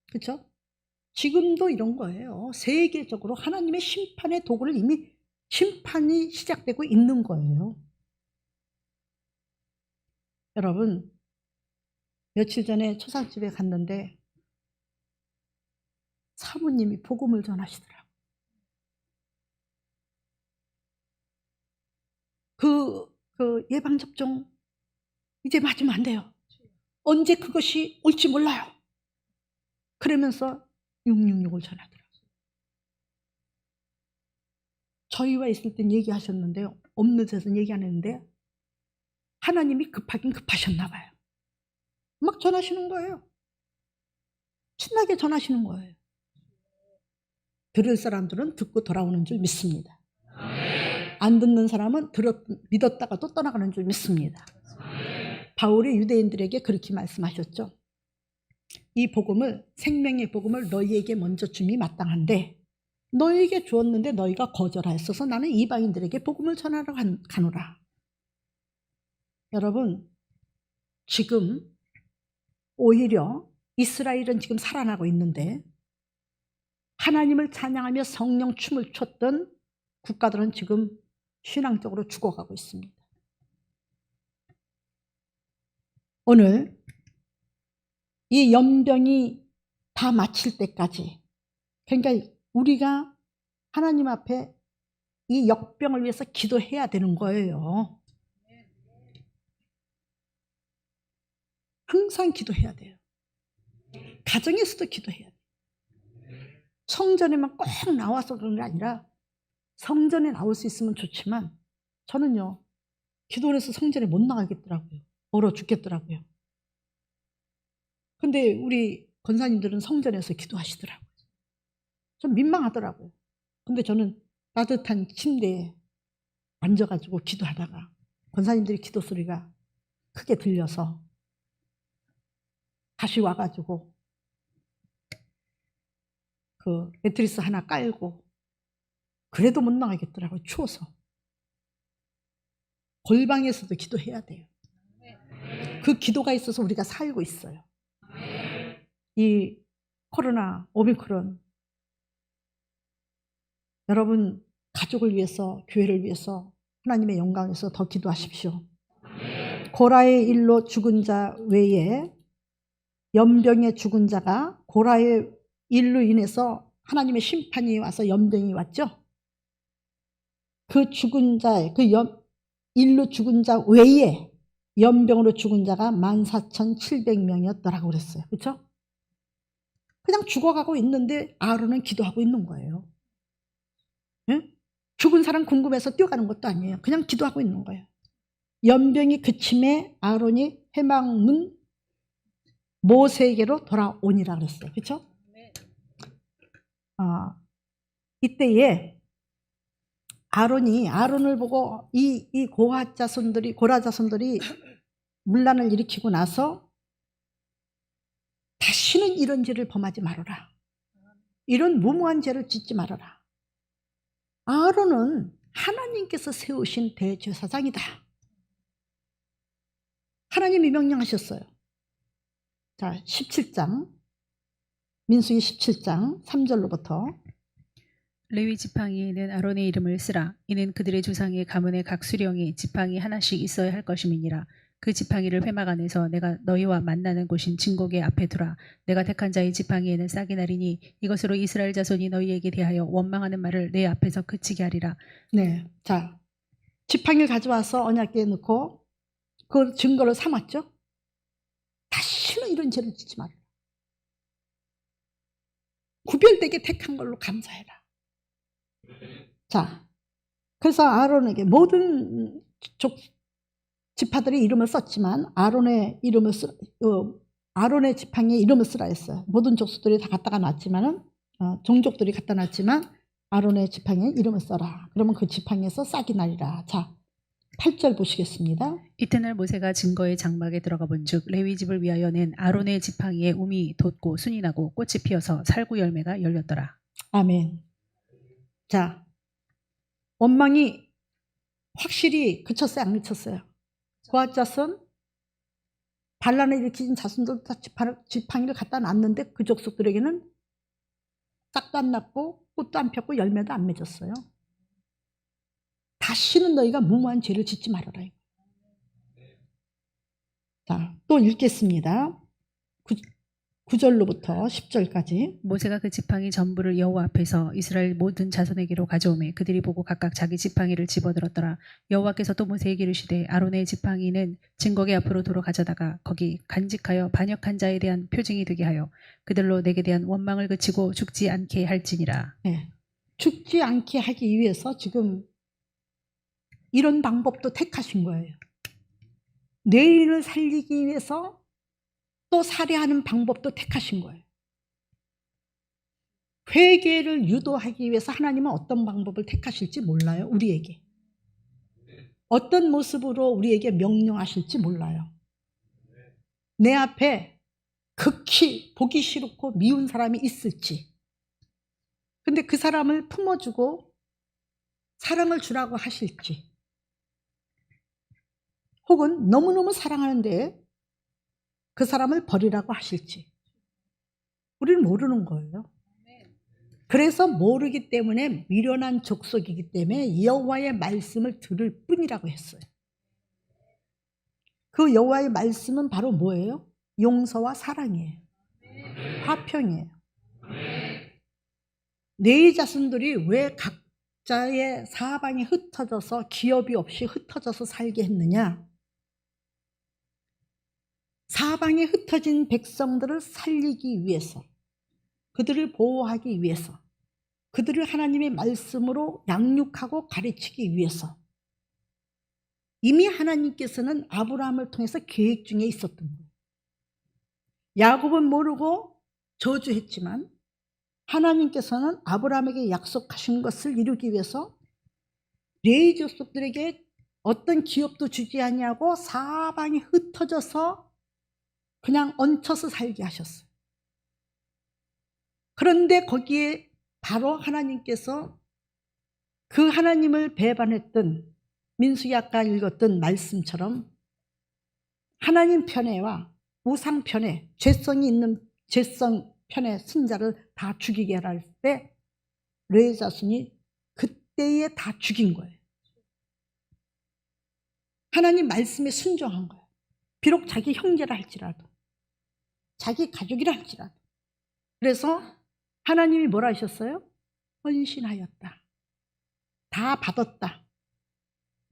그렇죠? 지금도 이런 거예요. 세계적으로 하나님의 심판의 도구를 이미 심판이 시작되고 있는 거예요. 여러분, 며칠 전에 초상집에 갔는데 사모님이 복음을 전하시더라고요. 그 예방접종 이제 맞으면 안 돼요. 언제 그것이 올지 몰라요. 그러면서 666을 전하더라고요. 저희와 있을 땐 얘기하셨는데요. 없는 데서는 얘기 안 했는데 하나님이 급하긴 급하셨나 봐요. 막 전하시는 거예요. 신나게 전하시는 거예요. 들을 사람들은 듣고 돌아오는 줄 믿습니다. 안 듣는 사람은 믿었다가 또 떠나가는 줄 믿습니다. 바울이 유대인들에게 그렇게 말씀하셨죠. 이 복음을, 생명의 복음을 너희에게 먼저 줌이 마땅한데 너희에게 주었는데 너희가 거절하였어서 나는 이방인들에게 복음을 전하러 가노라. 여러분, 지금 오히려 이스라엘은 지금 살아나고 있는데 하나님을 찬양하며 성령 춤을 췄던 국가들은 지금 신앙적으로 죽어가고 있습니다. 오늘 이 연병이 다 마칠 때까지, 그러니까 우리가 하나님 앞에 이 역병을 위해서 기도해야 되는 거예요. 항상 기도해야 돼요. 가정에서도 기도해야 돼요. 성전에만 꼭 나와서 그런 게 아니라 성전에 나올 수 있으면 좋지만 저는요, 기도를 해서 성전에 못 나가겠더라고요. 얼어 죽겠더라고요. 근데 우리 권사님들은 성전에서 기도하시더라고요. 좀 민망하더라고요. 근데 저는 따뜻한 침대에 앉아가지고 기도하다가 권사님들의 기도 소리가 크게 들려서 다시 와가지고 그 매트리스 하나 깔고 그래도 못 나가겠더라고요. 추워서. 골방에서도 기도해야 돼요. 그 기도가 있어서 우리가 살고 있어요. 이 코로나 오미크론, 여러분 가족을 위해서, 교회를 위해서, 하나님의 영광을 위해서 더 기도하십시오. 고라의 일로 죽은 자 외에 연병에 죽은 자가, 고라의 일로 인해서 하나님의 심판이 와서 연병이 왔죠. 그 죽은 자의, 일로 죽은 자 외에 연병으로 죽은 자가 14,700명이었더라고 그랬어요. 그렇죠? 그냥 죽어가고 있는데 아론은 기도하고 있는 거예요. 응? 죽은 사람 궁금해서 뛰어가는 것도 아니에요. 그냥 기도하고 있는 거예요. 연병이 그침에 아론이 회막문 모세에게로 돌아오니라 그랬어요. 그렇죠? 이때에 아론을 보고 이 고라 자손들이 문란을 일으키고 나서 다시는 이런 죄를 범하지 말아라. 이런 무모한 죄를 짓지 말아라. 아론은 하나님께서 세우신 대제사장이다. 하나님이 명령하셨어요. 자, 17장, 민수기 17장 3절로부터. 레위 지팡이에는 아론의 이름을 쓰라. 이는 그들의 조상의 가문의 각 수령이 지팡이 하나씩 있어야 할 것임이니라. 그 지팡이를 회막 안에서 내가 너희와 만나는 곳인 진곡의 앞에 두라. 내가 택한 자의 지팡이에는 싹이 나리니 이것으로 이스라엘 자손이 너희에게 대하여 원망하는 말을 내 앞에서 그치게 하리라. 네, 자, 지팡이를 가져와서 언약궤에 넣고 그 증거를 삼았죠. 다시는 이런 죄를 짓지 말라. 구별되게 택한 걸로 감사해라. 자, 그래서 아론에게 모든 지파들이 이름을 썼지만 아론의 지팡이에 이름을 쓰라 했어요. 모든 족속들이 다 갖다가 놨지만은 종족들이 갖다 놨지만 아론의 지팡이에 이름을 써라. 그러면 그 지팡이에서 싹이 나리라. 자, 8절 보시겠습니다. 이튿날 모세가 증거의 장막에 들어가 본즉 레위 집을 위하여 낸 아론의 지팡이에 움이 돋고 순이 나고 꽃이 피어서 살구 열매가 열렸더라. 아멘. 자, 원망이 확실히 그쳤어요, 안 그쳤어요? 고핫 자손, 반란을 일으킨 자손들 다 지팡이를 갖다 놨는데 그 족속들에게는 싹도 안 났고 꽃도 안 폈고 열매도 안 맺었어요. 다시는 너희가 무모한 죄를 짓지 말아라. 자, 또 읽겠습니다. 9절로부터 10절까지. 모세가 그 지팡이 전부를 여호와 앞에서 이스라엘 모든 자손에게로 가져오매 그들이 보고 각각 자기 지팡이를 집어들었더라. 여호와께서 또 모세에게 이르시되 아론의 지팡이는 증거궤 앞으로 도로 가져다가 거기 간직하여 반역한 자에 대한 표징이 되게 하여 그들로 내게 대한 원망을 그치고 죽지 않게 할지니라. 네, 죽지 않게 하기 위해서 지금 이런 방법도 택하신 거예요. 내인을 살리기 위해서 또 살해하는 방법도 택하신 거예요. 회개를 유도하기 위해서 하나님은 어떤 방법을 택하실지 몰라요. 우리에게. 어떤 모습으로 우리에게 명령하실지 몰라요. 내 앞에 극히 보기 싫고 미운 사람이 있을지. 근데 그 사람을 품어주고 사랑을 주라고 하실지. 혹은 너무너무 사랑하는데 그 사람을 버리라고 하실지. 우리는 모르는 거예요. 그래서 모르기 때문에 미련한 족속이기 때문에 여호와의 말씀을 들을 뿐이라고 했어요. 그 여호와의 말씀은 바로 뭐예요? 용서와 사랑이에요. 화평이에요. 네 자손들이 왜 각자의 사방이 흩어져서 기업이 없이 흩어져서 살게 했느냐? 사방에 흩어진 백성들을 살리기 위해서, 그들을 보호하기 위해서, 그들을 하나님의 말씀으로 양육하고 가르치기 위해서 이미 하나님께서는 아브라함을 통해서 계획 중에 있었던 거예요. 야곱은 모르고 저주했지만 하나님께서는 아브라함에게 약속하신 것을 이루기 위해서 레위 족속들에게 어떤 기업도 주지 아니하고 사방이 흩어져서 그냥 얹혀서 살게 하셨어요. 그런데 거기에 바로 하나님께서 그 하나님을 배반했던 민수기 아까 읽었던 말씀처럼 하나님 편에와 우상 편에 죄성이 있는 죄성 편의 신자를 다 죽이게 할 때 레위 자손이 그때에 다 죽인 거예요. 하나님 말씀에 순종한 거예요. 비록 자기 형제라 할지라도, 자기 가족이라 할지라도. 그래서 하나님이 뭐라 하셨어요? 헌신하였다. 다 받았다.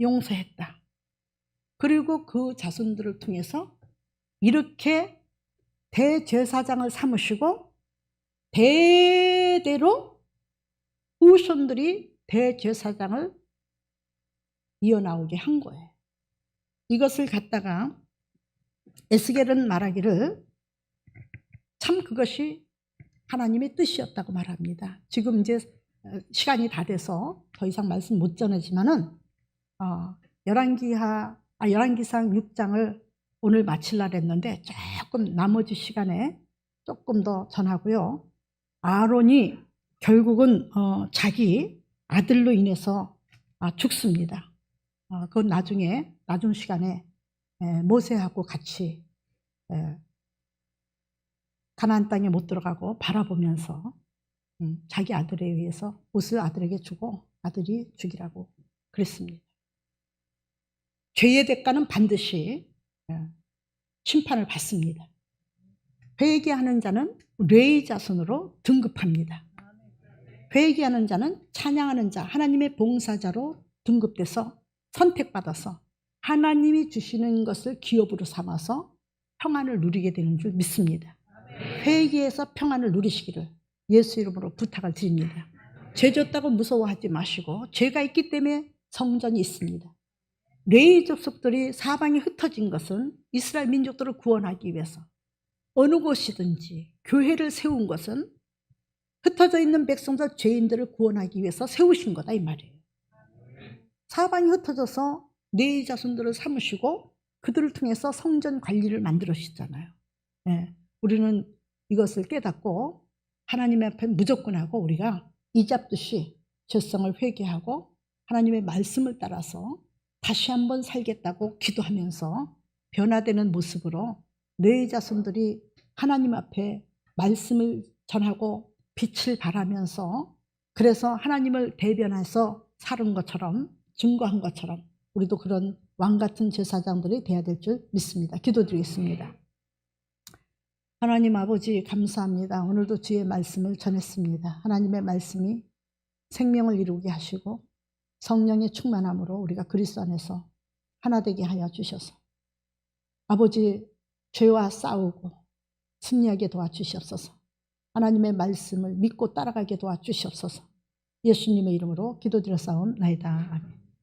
용서했다. 그리고 그 자손들을 통해서 이렇게 대제사장을 삼으시고 대대로 후손들이 대제사장을 이어나오게 한 거예요. 이것을 갖다가 에스겔은 말하기를 참 그것이 하나님의 뜻이었다고 말합니다. 지금 이제 시간이 다 돼서 더 이상 말씀 못 전하지만은 열왕기상 6장을 오늘 마치려고 했는데 조금 나머지 시간에 조금 더 전하고요. 아론이 결국은 자기 아들로 인해서 죽습니다. 그건 나중 시간에 모세하고 같이 가나안 땅에 못 들어가고 바라보면서 자기 아들에 의해서 옷을 아들에게 주고 아들이 죽이라고 그랬습니다. 죄의 대가는 반드시 심판을 받습니다. 회개하는 자는 레위 자손으로 등급합니다. 회개하는 자는 찬양하는 자, 하나님의 봉사자로 등급돼서 선택받아서 하나님이 주시는 것을 기업으로 삼아서 평안을 누리게 되는 줄 믿습니다. 회개해서 평안을 누리시기를 예수 이름으로 부탁을 드립니다. 죄 졌다고 무서워하지 마시고 죄가 있기 때문에 성전이 있습니다. 레위 족속들이 사방에 흩어진 것은 이스라엘 민족들을 구원하기 위해서 어느 곳이든지 교회를 세운 것은 흩어져 있는 백성들 죄인들을 구원하기 위해서 세우신 거다 이 말이에요. 사방이 흩어져서 레위 자손들을 삼으시고 그들을 통해서 성전 관리를 만들으시잖아요. 네. 우리는 이것을 깨닫고 하나님 앞에 무조건 하고 우리가 이잡듯이 죄성을 회개하고 하나님의 말씀을 따라서 다시 한번 살겠다고 기도하면서 변화되는 모습으로 레위 자손들이 하나님 앞에 말씀을 전하고 빛을 발하면서 그래서 하나님을 대변해서 살은 것처럼 증거한 것처럼 우리도 그런 왕같은 제사장들이 돼야 될 줄 믿습니다. 기도드리겠습니다. 하나님 아버지 감사합니다. 오늘도 주의 말씀을 전했습니다. 하나님의 말씀이 생명을 이루게 하시고 성령의 충만함으로 우리가 그리스도 안에서 하나 되게 하여 주셔서 아버지 죄와 싸우고 승리하게 도와주시옵소서. 하나님의 말씀을 믿고 따라가게 도와주시옵소서. 예수님의 이름으로 기도드려 싸움나이다. 아멘.